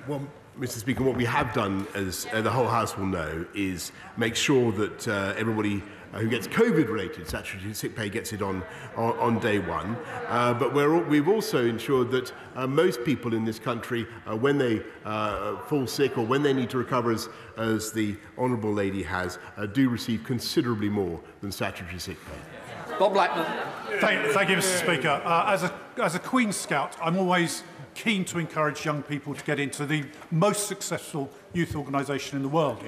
Well, Mr. Speaker, what we have done, as the whole House will know, is make sure that everybody who gets COVID-related statutory sick pay gets it on day one. But we've also ensured that most people in this country, when they fall sick or when they need to recover, as the Honourable Lady has, do receive considerably more than statutory sick pay. Bob Blackman. Thank you, Mr. Speaker. As a Queen's Scout, I'm always keen to encourage young people to get into the most successful youth organisation in the world.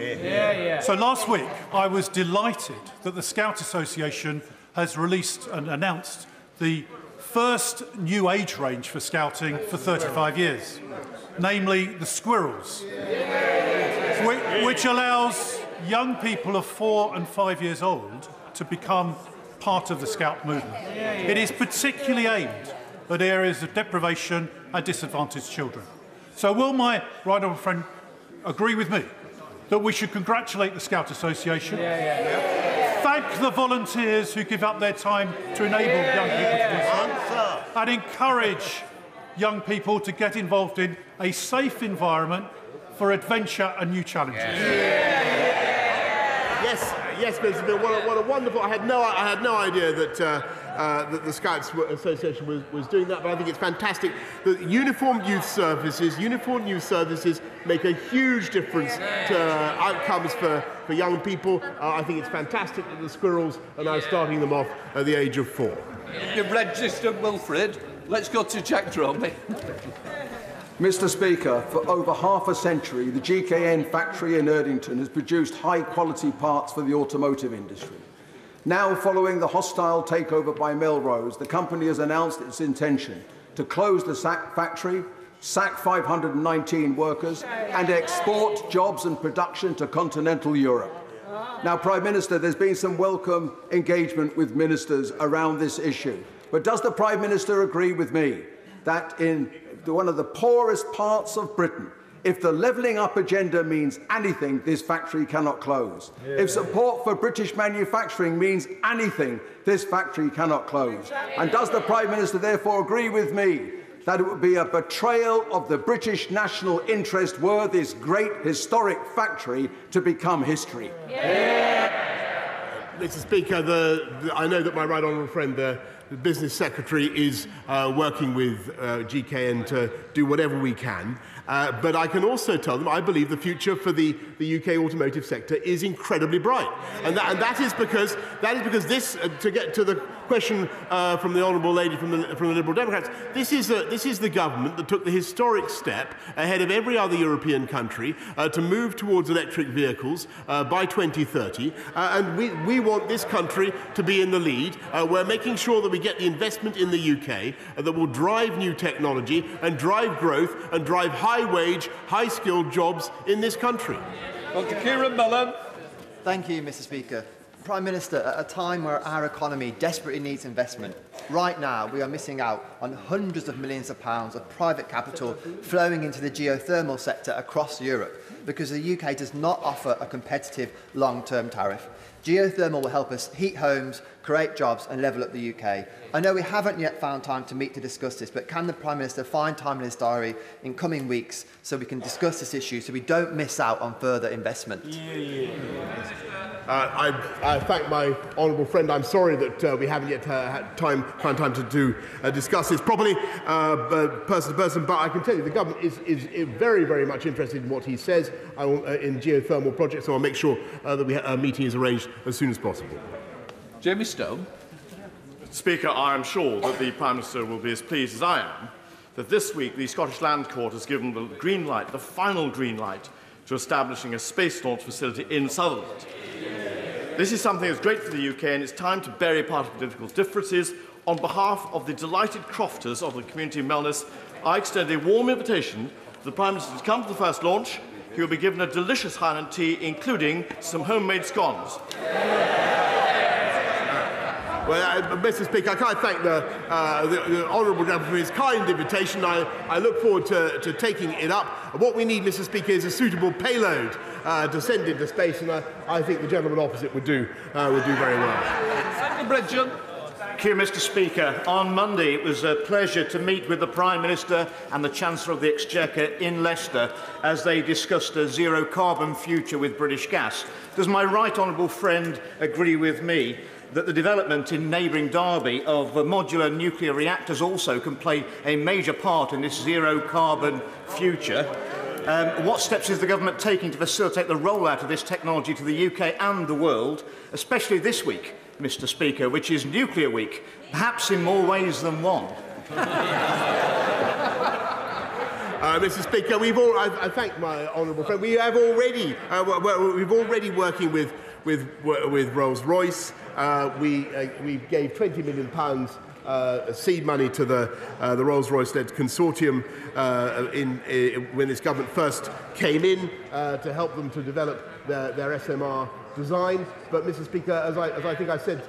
So last week, I was delighted that the Scout Association has released and announced the first new age range for Scouting for 35 years, namely the Squirrels, which allows young people of 4 and 5 years old to become part of the Scout movement. It is particularly aimed at areas of deprivation and disadvantaged children. So will my right honourable friend agree with me that we should congratulate the Scout Association, thank the volunteers who give up their time to enable young people to do so, and encourage young people to get involved in a safe environment for adventure and new challenges? Yes, Mr. Bill. What a wonderful! I had no idea that that the Scouts Association was doing that, but I think it's fantastic that uniformed youth services make a huge difference to outcomes for young people. I think it's fantastic that the Squirrels are now starting them off at the age of 4. You've registered Wilfred. Let's go to Jack Dromey. Mr. Speaker, for over half a century, the GKN factory in Erdington has produced high-quality parts for the automotive industry. Now, following the hostile takeover by Melrose, the company has announced its intention to close the factory, sack 519 workers, and export jobs and production to continental Europe. Now, Prime Minister, there's been some welcome engagement with ministers around this issue. But does the Prime Minister agree with me that in one of the poorest parts of Britain, if the levelling up agenda means anything, this factory cannot close? If support for British manufacturing means anything, this factory cannot close. And does the Prime Minister therefore agree with me that it would be a betrayal of the British national interest were this great historic factory to become history? Mr. Speaker, I know that my right honourable friend, the Business Secretary, is working with GKN to do whatever we can. But I can also tell them I believe the future for the UK automotive sector is incredibly bright. And that is because this, to get to the question from the Honourable Lady from the Liberal Democrats, this is the government that took the historic step ahead of every other European country to move towards electric vehicles by 2030. And we want this country to be in the lead. We're making sure that we get the investment in the UK that will drive new technology and drive growth and drive high-wage, high-skilled jobs in this country. Dr. Kieran Mullen. Thank you, Mr. Speaker. Prime Minister, at a time where our economy desperately needs investment, right now we are missing out on hundreds of millions of pounds of private capital flowing into the geothermal sector across Europe because the UK does not offer a competitive long-term tariff. Geothermal will help us heat homes, create jobs and level up the UK. I know we haven't yet found time to meet to discuss this, but can the Prime Minister find time in his diary in coming weeks so we can discuss this issue so we don't miss out on further investment? I thank my honourable friend. I'm sorry that we haven't yet had time to discuss this properly, person to person, but I can tell you the government is very, very much interested in what he says in geothermal projects, so I'll make sure that a meeting is arranged as soon as possible. Jamie Stone. Speaker, I am sure that the Prime Minister will be as pleased as I am that this week the Scottish Land Court has given the green light, the final green light, to establishing a space launch facility in Sutherland. This is something that's great for the UK, and it's time to bury party political differences. On behalf of the delighted crofters of the community of Melness, I extend a warm invitation to the Prime Minister to come to the first launch. He will be given a delicious Highland tea, including some homemade scones. Well, Mr. Speaker, I can't thank the honourable gentleman for his kind invitation. I look forward to taking it up. What we need, Mr. Speaker, is a suitable payload to send into space, and I think the gentleman opposite would do very well. Bridget. Thank you, Mr. Speaker. On Monday, it was a pleasure to meet with the Prime Minister and the Chancellor of the Exchequer in Leicester as they discussed a zero-carbon future with British Gas. Does my right honourable friend agree with me that the development in neighbouring Derby of modular nuclear reactors also can play a major part in this zero-carbon future? What steps is the government taking to facilitate the rollout of this technology to the UK and the world, especially this week, Mr. Speaker, which is Nuclear Week, perhaps in more ways than one? Mr. Speaker, I thank my honourable friend. We have already working with Rolls-Royce. We gave £20 million seed money to the Rolls-Royce-led consortium when this government first came in to help them to develop their SMR design. But, Mr. Speaker, as I think I said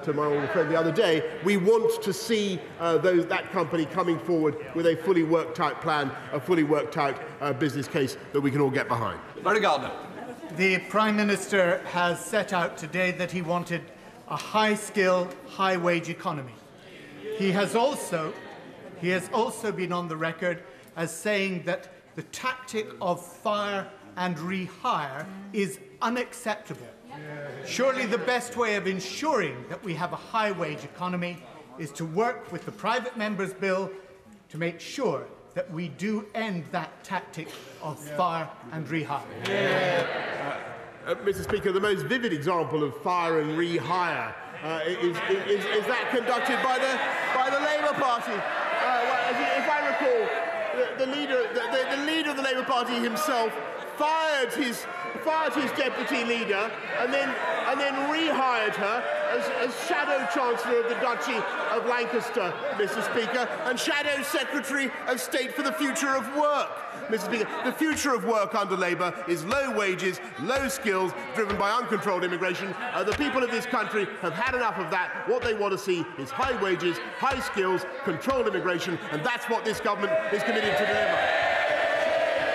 to my old friend the other day, we want to see that company coming forward with a fully worked out plan, a fully worked out business case that we can all get behind. Barry Gardner. The Prime Minister has set out today that he wanted a high-skill, high-wage economy. He has also been on the record as saying that the tactic of fire and rehire is unacceptable. Surely the best way of ensuring that we have a high-wage economy is to work with the private members' bill to make sure that we do end that tactic of fire and rehire. Mr. Speaker, the most vivid example of fire and rehire is that conducted by the Labour Party. If I recall, the leader of the Labour Party himself fired his deputy leader and then rehired her as Shadow Chancellor of the Duchy of Lancaster, Mr. Speaker, and Shadow Secretary of State for the Future of Work. Mr. Speaker, the future of work under Labour is low wages, low skills, driven by uncontrolled immigration. The people of this country have had enough of that. What they want to see is high wages, high skills, controlled immigration, and that's what this government is committed to deliver.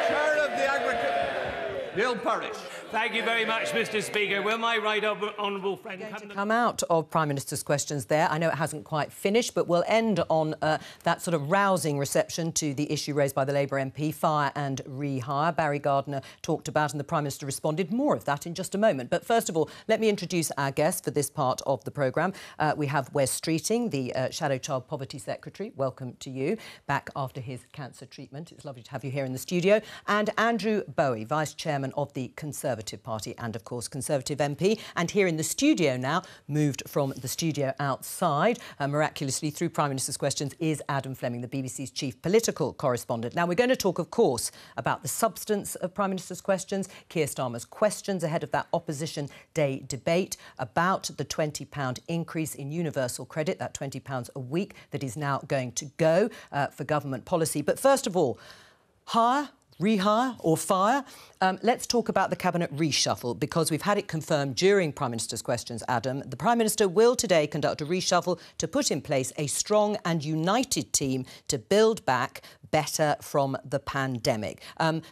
Chair of the Agriculture, Neil Parish. Thank you very much, Mr. Speaker. Will my right honourable friend come out of Prime Minister's questions there? I know it hasn't quite finished, but we'll end on that sort of rousing reception to the issue raised by the Labour MP, fire and rehire. Barry Gardner talked about, and the Prime Minister responded. More of that in just a moment. But first of all, let me introduce our guest for this part of the programme. We have Wes Streeting, the Shadow Child Poverty Secretary. Welcome to you, back after his cancer treatment. It's lovely to have you here in the studio. And Andrew Bowie, Vice Chairman of the Conservative Party and, of course, Conservative MP. And here in the studio now, moved from the studio outside, miraculously through Prime Minister's questions, is Adam Fleming, the BBC's chief political correspondent. Now, we're going to talk, of course, about the substance of Prime Minister's questions, Keir Starmer's questions ahead of that Opposition Day debate, about the £20 increase in universal credit, that £20 a week that is now going to go for government policy. But first of all, hire, rehire or fire? Let's talk about the Cabinet reshuffle, because we've had it confirmed during Prime Minister's questions, Adam. The Prime Minister will today conduct a reshuffle to put in place a strong and united team to build back better from the pandemic.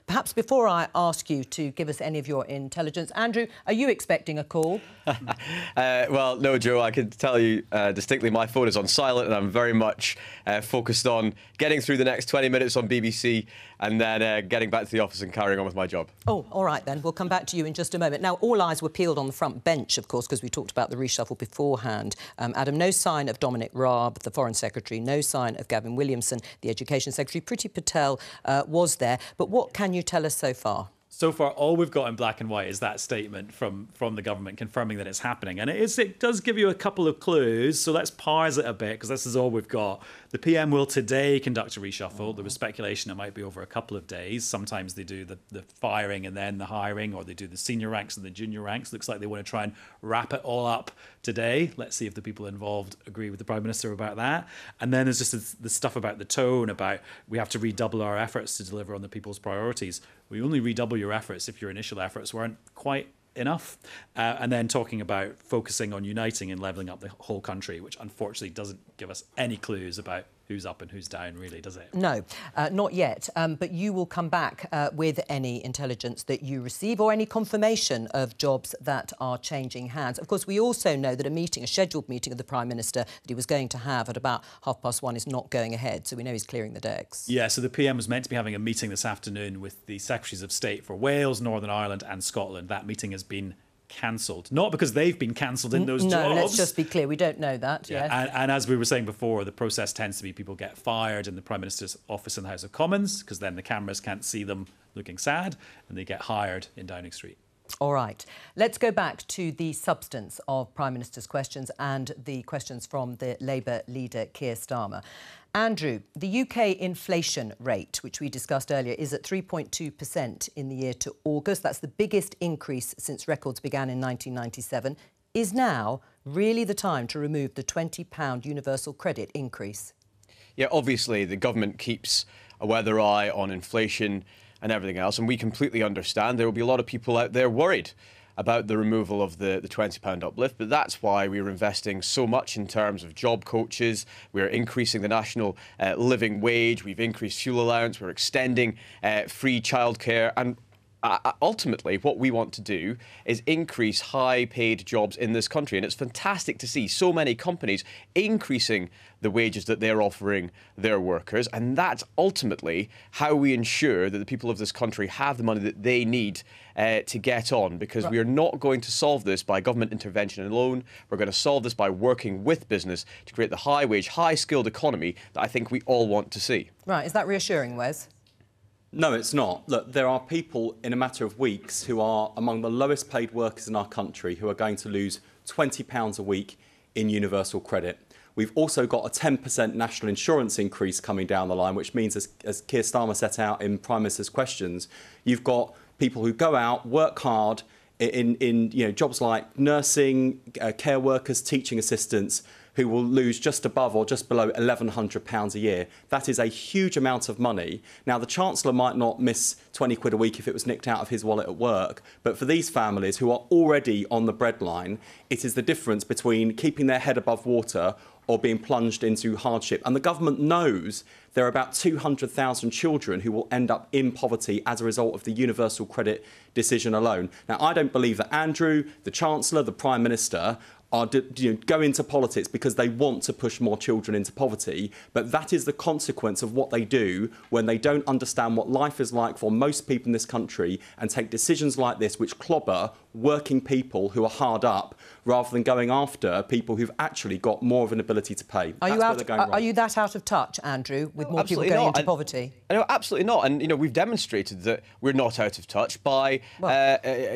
Perhaps before I ask you to give us any of your intelligence, Andrew, are you expecting a call? Well, no, Jo, I can tell you distinctly my phone is on silent and I'm very much focused on getting through the next 20 minutes on BBC and then getting back to the office and carrying on with my job. Oh, all right then. We'll come back to you in just a moment. Now, all eyes were peeled on the front bench, of course, because we talked about the reshuffle beforehand. Adam, no sign of Dominic Raab, the Foreign Secretary, no sign of Gavin Williamson, the Education Secretary. Priti Patel was there. But what can you tell us so far? So far, all we've got in black and white is that statement from the government confirming that it's happening. And it does give you a couple of clues, so let's parse it a bit, because this is all we've got. The PM will today conduct a reshuffle. There was speculation it might be over a couple of days. Sometimes they do the firing and then the hiring, or they do the senior ranks and the junior ranks. Looks like they want to try and wrap it all up today. Let's see if the people involved agree with the Prime Minister about that. And then there's just the stuff about the tone, about we have to redouble our efforts to deliver on the people's priorities. We only redouble your efforts if your initial efforts weren't quite enough. And then talking about focusing on uniting and levelling up the whole country, which unfortunately doesn't give us any clues about who's up and who's down, really, does it? No, not yet. But you will come back with any intelligence that you receive or any confirmation of jobs that are changing hands. Of course, we also know that a scheduled meeting of the Prime Minister that he was going to have at about 1:30 is not going ahead, so we know he's clearing the decks. Yeah, so the PM was meant to be having a meeting this afternoon with the Secretaries of State for Wales, Northern Ireland and Scotland. That meeting has been cancelled. Not because they've been cancelled in those jobs. No, let's just be clear. We don't know that, yeah. Yes. And as we were saying before, the process tends to be people get fired in the Prime Minister's office in the House of Commons, because then the cameras can't see them looking sad, and they get hired in Downing Street. All right. Let's go back to the substance of Prime Minister's questions and the questions from the Labour leader, Keir Starmer. Andrew, the UK inflation rate, which we discussed earlier, is at 3.2% in the year to August. That's the biggest increase since records began in 1997. Is now really the time to remove the £20 universal credit increase? Yeah, obviously, the government keeps a weather eye on inflation and everything else, and we completely understand there will be a lot of people out there worried about the removal of the £20 uplift, but that's why we're investing so much in terms of job coaches. We're increasing the national living wage, we've increased fuel allowance, we're extending free childcare, and ultimately, what we want to do is increase high-paid jobs in this country. And it's fantastic to see so many companies increasing the wages that they're offering their workers. And that's ultimately how we ensure that the people of this country have the money that they need to get on. Because we are not going to solve this by government intervention alone. We're going to solve this by working with business to create the high-wage, high-skilled economy that I think we all want to see. Right. Is that reassuring, Wes? No, it's not. Look, there are people in a matter of weeks who are among the lowest paid workers in our country who are going to lose £20 a week in universal credit. We've also got a 10% national insurance increase coming down the line, which means, as Keir Starmer set out in Prime Minister's questions, you've got people who go out, work hard in jobs like nursing, care workers, teaching assistants, who will lose just above or just below £1,100 a year. That is a huge amount of money. Now, the Chancellor might not miss 20 quid a week if it was nicked out of his wallet at work, but for these families who are already on the breadline, it is the difference between keeping their head above water or being plunged into hardship. And the government knows there are about 200,000 children who will end up in poverty as a result of the universal credit decision alone. Now, I don't believe that Andrew, the Chancellor, the Prime Minister go into politics because they want to push more children into poverty, but that is the consequence of what they do when they don't understand what life is like for most people in this country and take decisions like this which clobber working people who are hard up rather than going after people who've actually got more of an ability to pay. Are you that out of touch, Andrew, with more people going into poverty? No, absolutely not. And, we've demonstrated that we're not out of touch by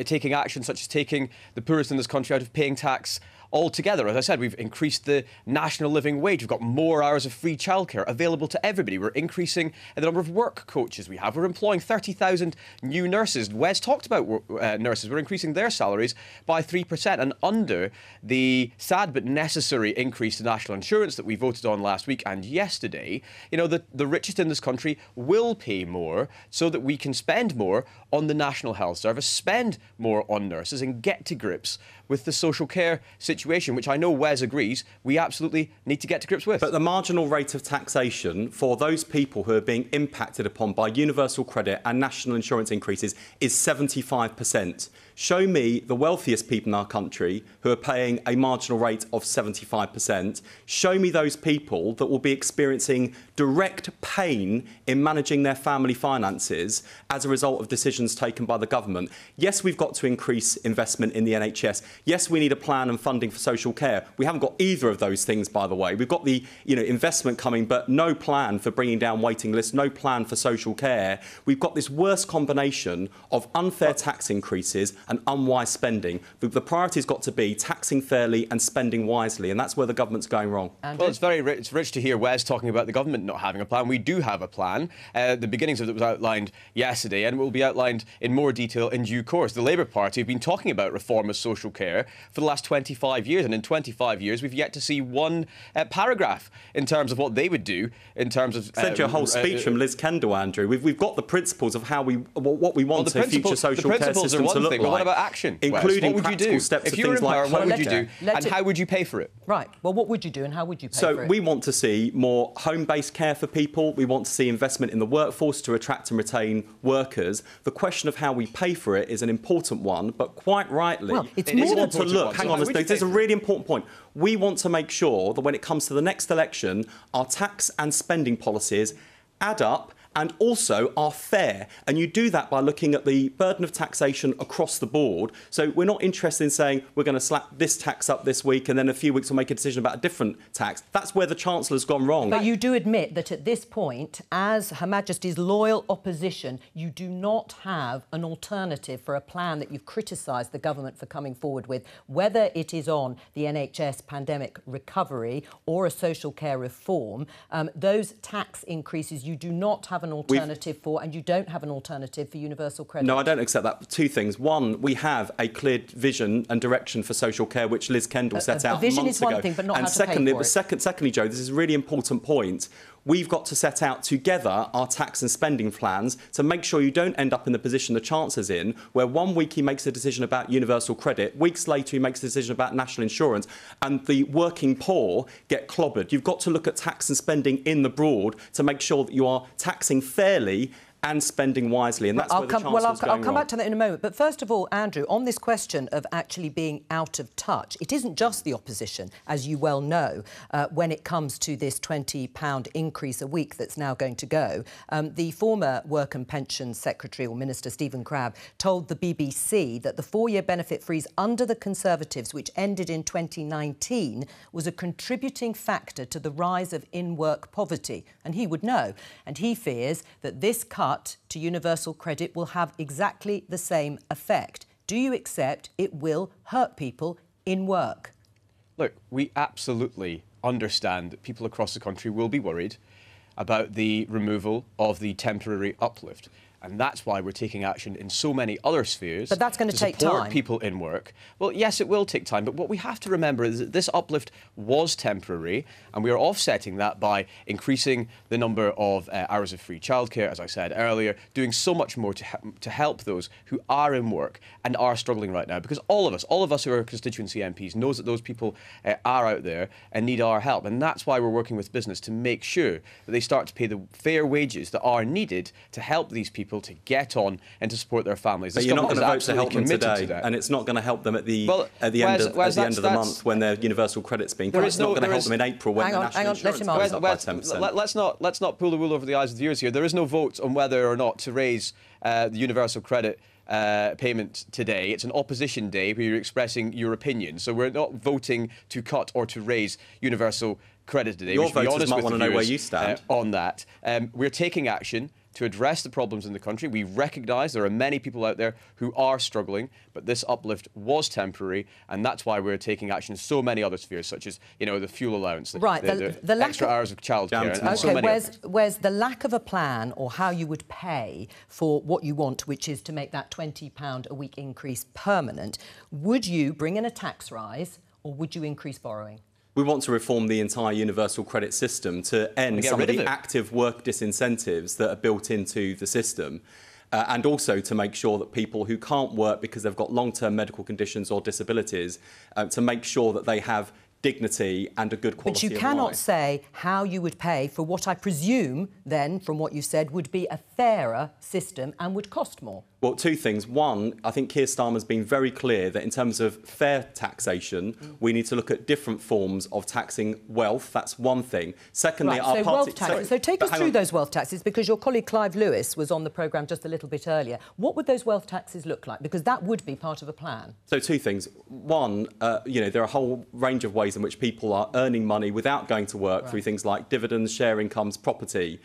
taking action such as taking the poorest in this country out of paying tax altogether. As I said, we've increased the national living wage. We've got more hours of free childcare available to everybody. We're increasing the number of work coaches we have. We're employing 30,000 new nurses. Wes talked about nurses. We're increasing their salaries by 3%. And under the sad but necessary increase to national insurance that we voted on last week and yesterday, you know, the richest in this country will pay more so that we can spend more on the National Health Service, spend more on nurses and get to grips with the social care situation, which I know Wes agrees we absolutely need to get to grips with. But the marginal rate of taxation for those people who are being impacted upon by universal credit and national insurance increases is 75%. Show me the wealthiest people in our country who are paying a marginal rate of 75%. Show me those people that will be experiencing direct pain in managing their family finances as a result of decisions taken by the government. Yes, we've got to increase investment in the NHS. Yes, we need a plan and funding for social care. We haven't got either of those things, by the way. We've got the investment coming, but no plan for bringing down waiting lists, no plan for social care. We've got this worst combination of unfair tax increases and unwise spending. The priority's got to be taxing fairly and spending wisely, and that's where the government's going wrong. Well, it's rich to hear Wes talking about the government not having a plan. We do have a plan. The beginnings of it was outlined yesterday and will be outlined in more detail in due course. The Labour Party have been talking about reform of social care for the last 25 years, and in 25 years we've yet to see one paragraph in terms of what they would do in terms of... Send you a whole speech from Liz Kendall, Andrew. We've got the principles of how what we want a future social care system to look like. But what about action? Including what would you do? steps if you were in power, what would you do? And how would you pay for it? Right. Well, what would you do and how would you pay for it? So we want to see more home-based care for people. We want to see investment in the workforce to attract and retain workers. The question of how we pay for it is an important one, but quite rightly, well, it's we more want to look. Hang on, there's a really important point. We want to make sure that when it comes to the next election, our tax and spending policies add up and also are fair. And you do that by looking at the burden of taxation across the board. So we're not interested in saying we're going to slap this tax up this week and then in a few weeks we'll make a decision about a different tax. That's where the Chancellor's gone wrong. But you do admit that at this point, as Her Majesty's loyal opposition, you do not have an alternative for a plan that you've criticised the government for coming forward with, whether it is on the NHS pandemic recovery or a social care reform. Those tax increases you do not have an alternative for, and you don't have an alternative for universal credit. No, I don't accept that. Two things. One, we have a clear vision and direction for social care, which Liz Kendall set out months ago. Vision is one thing, but not how to pay for it. Secondly, Jo, this is a really important point. We've got to set out together our tax and spending plans to make sure you don't end up in the position the Chancellor's in, where 1 week he makes a decision about universal credit, weeks later he makes a decision about national insurance, and the working poor get clobbered. You've got to look at tax and spending in the broad to make sure that you are taxing fairly and spending wisely, and that's where the Chancellor's going I'll come wrong. back to that in a moment. But first of all, Andrew, on this question of actually being out of touch, it isn't just the opposition, as you well know, when it comes to this £20 increase a week that's now going to go. The former Work and Pensions Secretary or Minister, Stephen Crabb, told the BBC that the 4-year benefit freeze under the Conservatives, which ended in 2019, was a contributing factor to the rise of in-work poverty. And he would know. And he fears that this cut to universal credit will have exactly the same effect. Do you accept it will hurt people in work? Look, we absolutely understand that people across the country will be worried about the removal of the temporary uplift. And that's why we're taking action in so many other spheres. But that's going to take support time. People in work. Well, yes, it will take time. But what we have to remember is that this uplift was temporary, and we are offsetting that by increasing the number of hours of free childcare, as I said earlier, doing so much more to help those who are in work and are struggling right now. Because all of us who are constituency MPs knows that those people are out there and need our help. And that's why we're working with business to make sure that they start to pay the fair wages that are needed to help these people to get on and to support their families. But you're not going to vote to help them today, and it's not going to help them at the end of the month when their universal credit's being cut. It's not going to help them in April when the national insurance goes up by 10%. Let's not pull the wool over the eyes of the ears here. There is no vote on whether or not to raise the universal credit payment today. It's an opposition day where you're expressing your opinion. So we're not voting to cut or to raise universal credit today. Your voters might want to know where you stand on that. We're taking action to address the problems in the country. We recognise there are many people out there who are struggling, but this uplift was temporary, and that's why we're taking action in so many other spheres, such as, you know, the fuel allowance, the extra hours of childcare, and so many others. Where's the lack of a plan or how you would pay for what you want, which is to make that £20 a week increase permanent? Would you bring in a tax rise or would you increase borrowing? We want to reform the entire universal credit system to end some of the active work disincentives that are built into the system. And also to make sure that people who can't work because they've got long-term medical conditions or disabilities, to make sure that they have dignity and a good quality of life. But you cannot say how you would pay for what I presume, then, from what you said, would be a fairer system and would cost more. Well, two things. One, I think Keir Starmer's been very clear that in terms of fair taxation, we need to look at different forms of taxing wealth. That's one thing. Secondly, our party... Wealth taxes. So take us through those wealth taxes, because your colleague Clive Lewis was on the programme just a little bit earlier. What would those wealth taxes look like? Because that would be part of a plan. So two things. One, you know, there are a whole range of ways in which people are earning money without going to work through things like dividends, share incomes, property.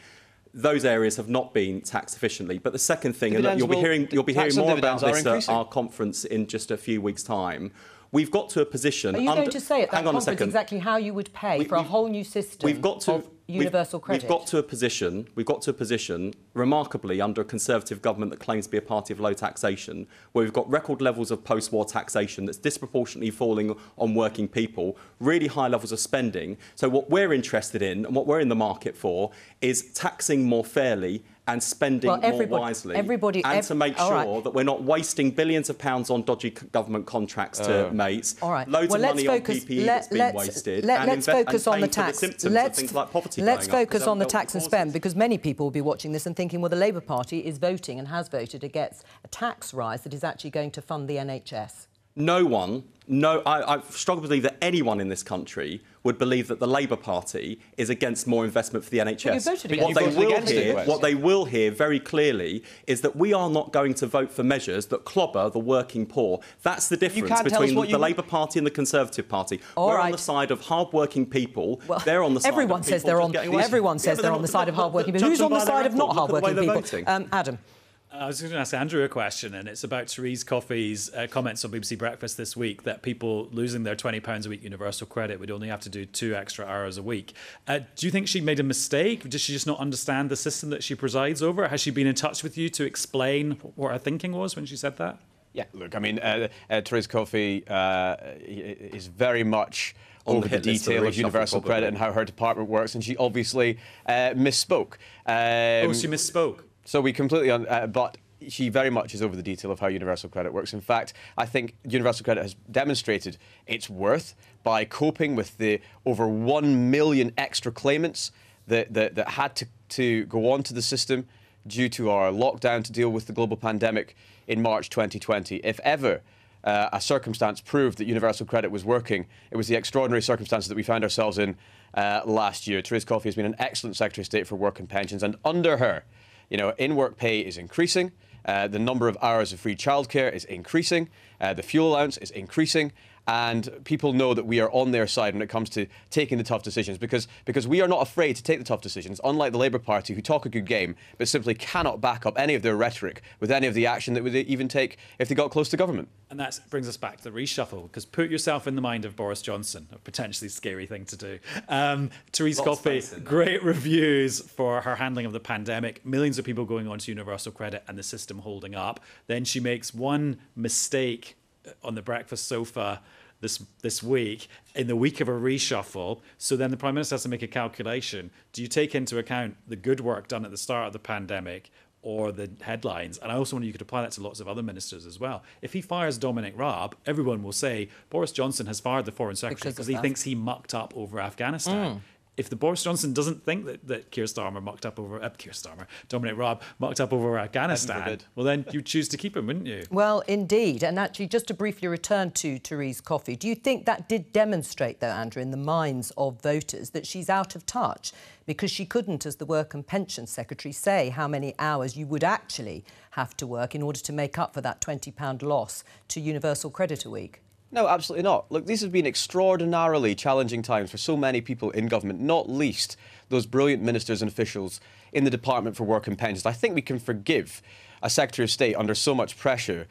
Those areas have not been taxed efficiently. But the second thing, and you'll be hearing more about this at our conference in just a few weeks' time. We've got to a position... Are you going to say at that conference exactly how you would pay for a whole new system of universal credit? We've got to a position, remarkably, under a Conservative government that claims to be a party of low taxation, where we've got record levels of post-war taxation that's disproportionately falling on working people, really high levels of spending. So what we're interested in, and what we're in the market for, is taxing more fairly and spending more wisely, and to make sure that we're not wasting billions of pounds on dodgy government contracts to mates, loads of money on PPE that's been wasted, let's focus on the tax. Things like poverty Let's focus on the tax and spend, because many people will be watching this and thinking, well, the Labour Party is voting and has voted against a tax rise that is actually going to fund the NHS. I struggle to believe that anyone in this country would believe that the Labour Party is against more investment for the NHS. What they will hear very clearly is that we are not going to vote for measures that clobber the working poor. That's the difference between the Labour Party and the Conservative Party. We're on the side of hard-working people. They're on the side of people just getting away. Everyone says they're on the side of hard-working people. Who's on the side of not hard-working people? Adam. I was going to ask Andrew a question, and it's about Therese Coffey's comments on BBC Breakfast this week that people losing their £20 a week universal credit would only have to do 2 extra hours a week. Do you think she made a mistake? Does she just not understand the system that she presides over? Has she been in touch with you to explain what her thinking was when she said that? Yeah, look, I mean, Therese Coffey is very much over the detail of universal credit and how her department works, and she obviously misspoke. She misspoke? So we completely... but she very much is over the detail of how universal credit works. In fact, I think universal credit has demonstrated its worth by coping with the over 1 million extra claimants that had to go onto the system due to our lockdown to deal with the global pandemic in March 2020. If ever a circumstance proved that universal credit was working, it was the extraordinary circumstances that we found ourselves in last year. Therese Coffey has been an excellent Secretary of State for Work and Pensions, and under her, you know, in-work pay is increasing, the number of hours of free childcare is increasing, the fuel allowance is increasing, and people know that we are on their side when it comes to taking the tough decisions, because we are not afraid to take the tough decisions, unlike the Labour Party, who talk a good game but simply cannot back up any of their rhetoric with any of the action that would even take if they got close to government. And that brings us back to the reshuffle, because put yourself in the mind of Boris Johnson, a potentially scary thing to do. Therese Coffey, great reviews for her handling of the pandemic, millions of people going on to universal credit and the system holding up. Then she makes one mistake on the breakfast sofa this week, in the week of a reshuffle. So then the Prime Minister has to make a calculation. Do you take into account the good work done at the start of the pandemic or the headlines? And I also wonder, you could apply that to lots of other ministers as well. If he fires Dominic Raab, everyone will say Boris Johnson has fired the Foreign Secretary because he thinks he mucked up over Afghanistan. If the Boris Johnson doesn't think that Dominic Raab mucked up over Afghanistan, well, then you'd choose to keep him, wouldn't you? Well, indeed. And actually, just to briefly return to Therese Coffey, do you think that did demonstrate, though, Andrew, in the minds of voters, that she's out of touch? Because she couldn't, as the Work and Pensions Secretary, say how many hours you would actually have to work in order to make up for that £20 loss to universal credit a week. No, absolutely not. Look, these have been extraordinarily challenging times for so many people in government, not least those brilliant ministers and officials in the Department for Work and Pensions. I think we can forgive a Secretary of State under so much pressure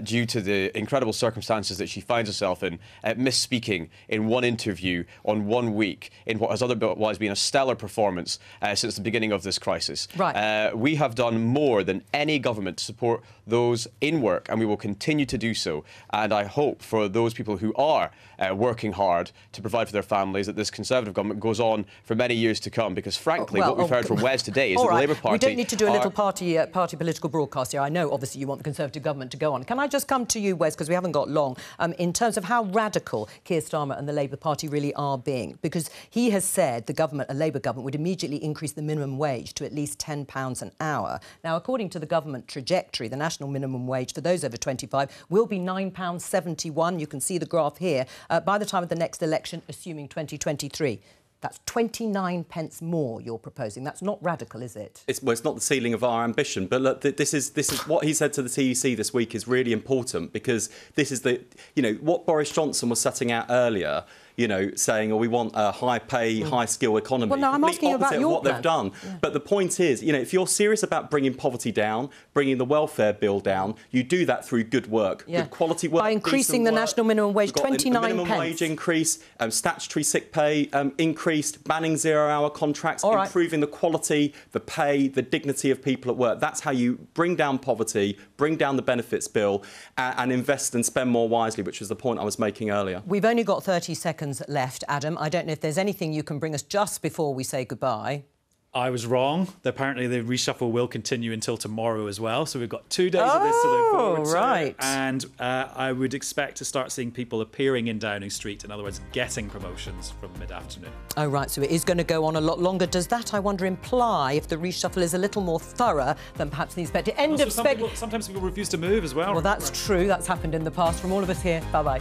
due to the incredible circumstances that she finds herself in, misspeaking in one interview on 1 week in what has otherwise been a stellar performance since the beginning of this crisis. Right. We have done more than any government to support those in work, and we will continue to do so. And I hope for those people who are working hard to provide for their families that this Conservative government goes on for many years to come, because frankly what we've heard from Wes today is that the Labour Party... We don't need to do a little party political broadcast here. I know, obviously, you want the Conservative government to go on. Can I just come to you, Wes, because we haven't got long, in terms of how radical Keir Starmer and the Labour Party really are being? Because he has said the government, a Labour government, would immediately increase the minimum wage to at least £10 an hour. Now, according to the government trajectory, the national minimum wage for those over 25 will be £9.71. You can see the graph here. By the time of the next election, assuming 2023. That's 29 pence more you're proposing. That's not radical, is it? It's not the ceiling of our ambition. But look, this is what he said to the TUC this week is really important, because this is what Boris Johnson was setting out earlier. Saying, we want a high-pay, high-skill economy. Well, no, I'm asking about your what they've done. Yeah. But the point is, if you're serious about bringing poverty down, bringing the welfare bill down, you do that through good work, good quality work. By increasing the national minimum wage, 29 minimum pence. Wage increase, statutory sick pay increased, banning zero-hour contracts, improving the quality, the pay, the dignity of people at work. That's how you bring down poverty, bring down the benefits bill, and invest and spend more wisely, which was the point I was making earlier. We've only got 30 seconds left, Adam. I don't know if there's anything you can bring us just before we say goodbye. I was wrong. Apparently, the reshuffle will continue until tomorrow as well. So we've got 2 days of this to look forward to. Right. And I would expect to start seeing people appearing in Downing Street, in other words, getting promotions from mid-afternoon. Oh, right. So it is going to go on a lot longer. Does that, I wonder, imply if the reshuffle is a little more thorough than perhaps the expected? Sometimes people refuse to move as well. Well, that's true. That's happened in the past. From all of us here, bye-bye.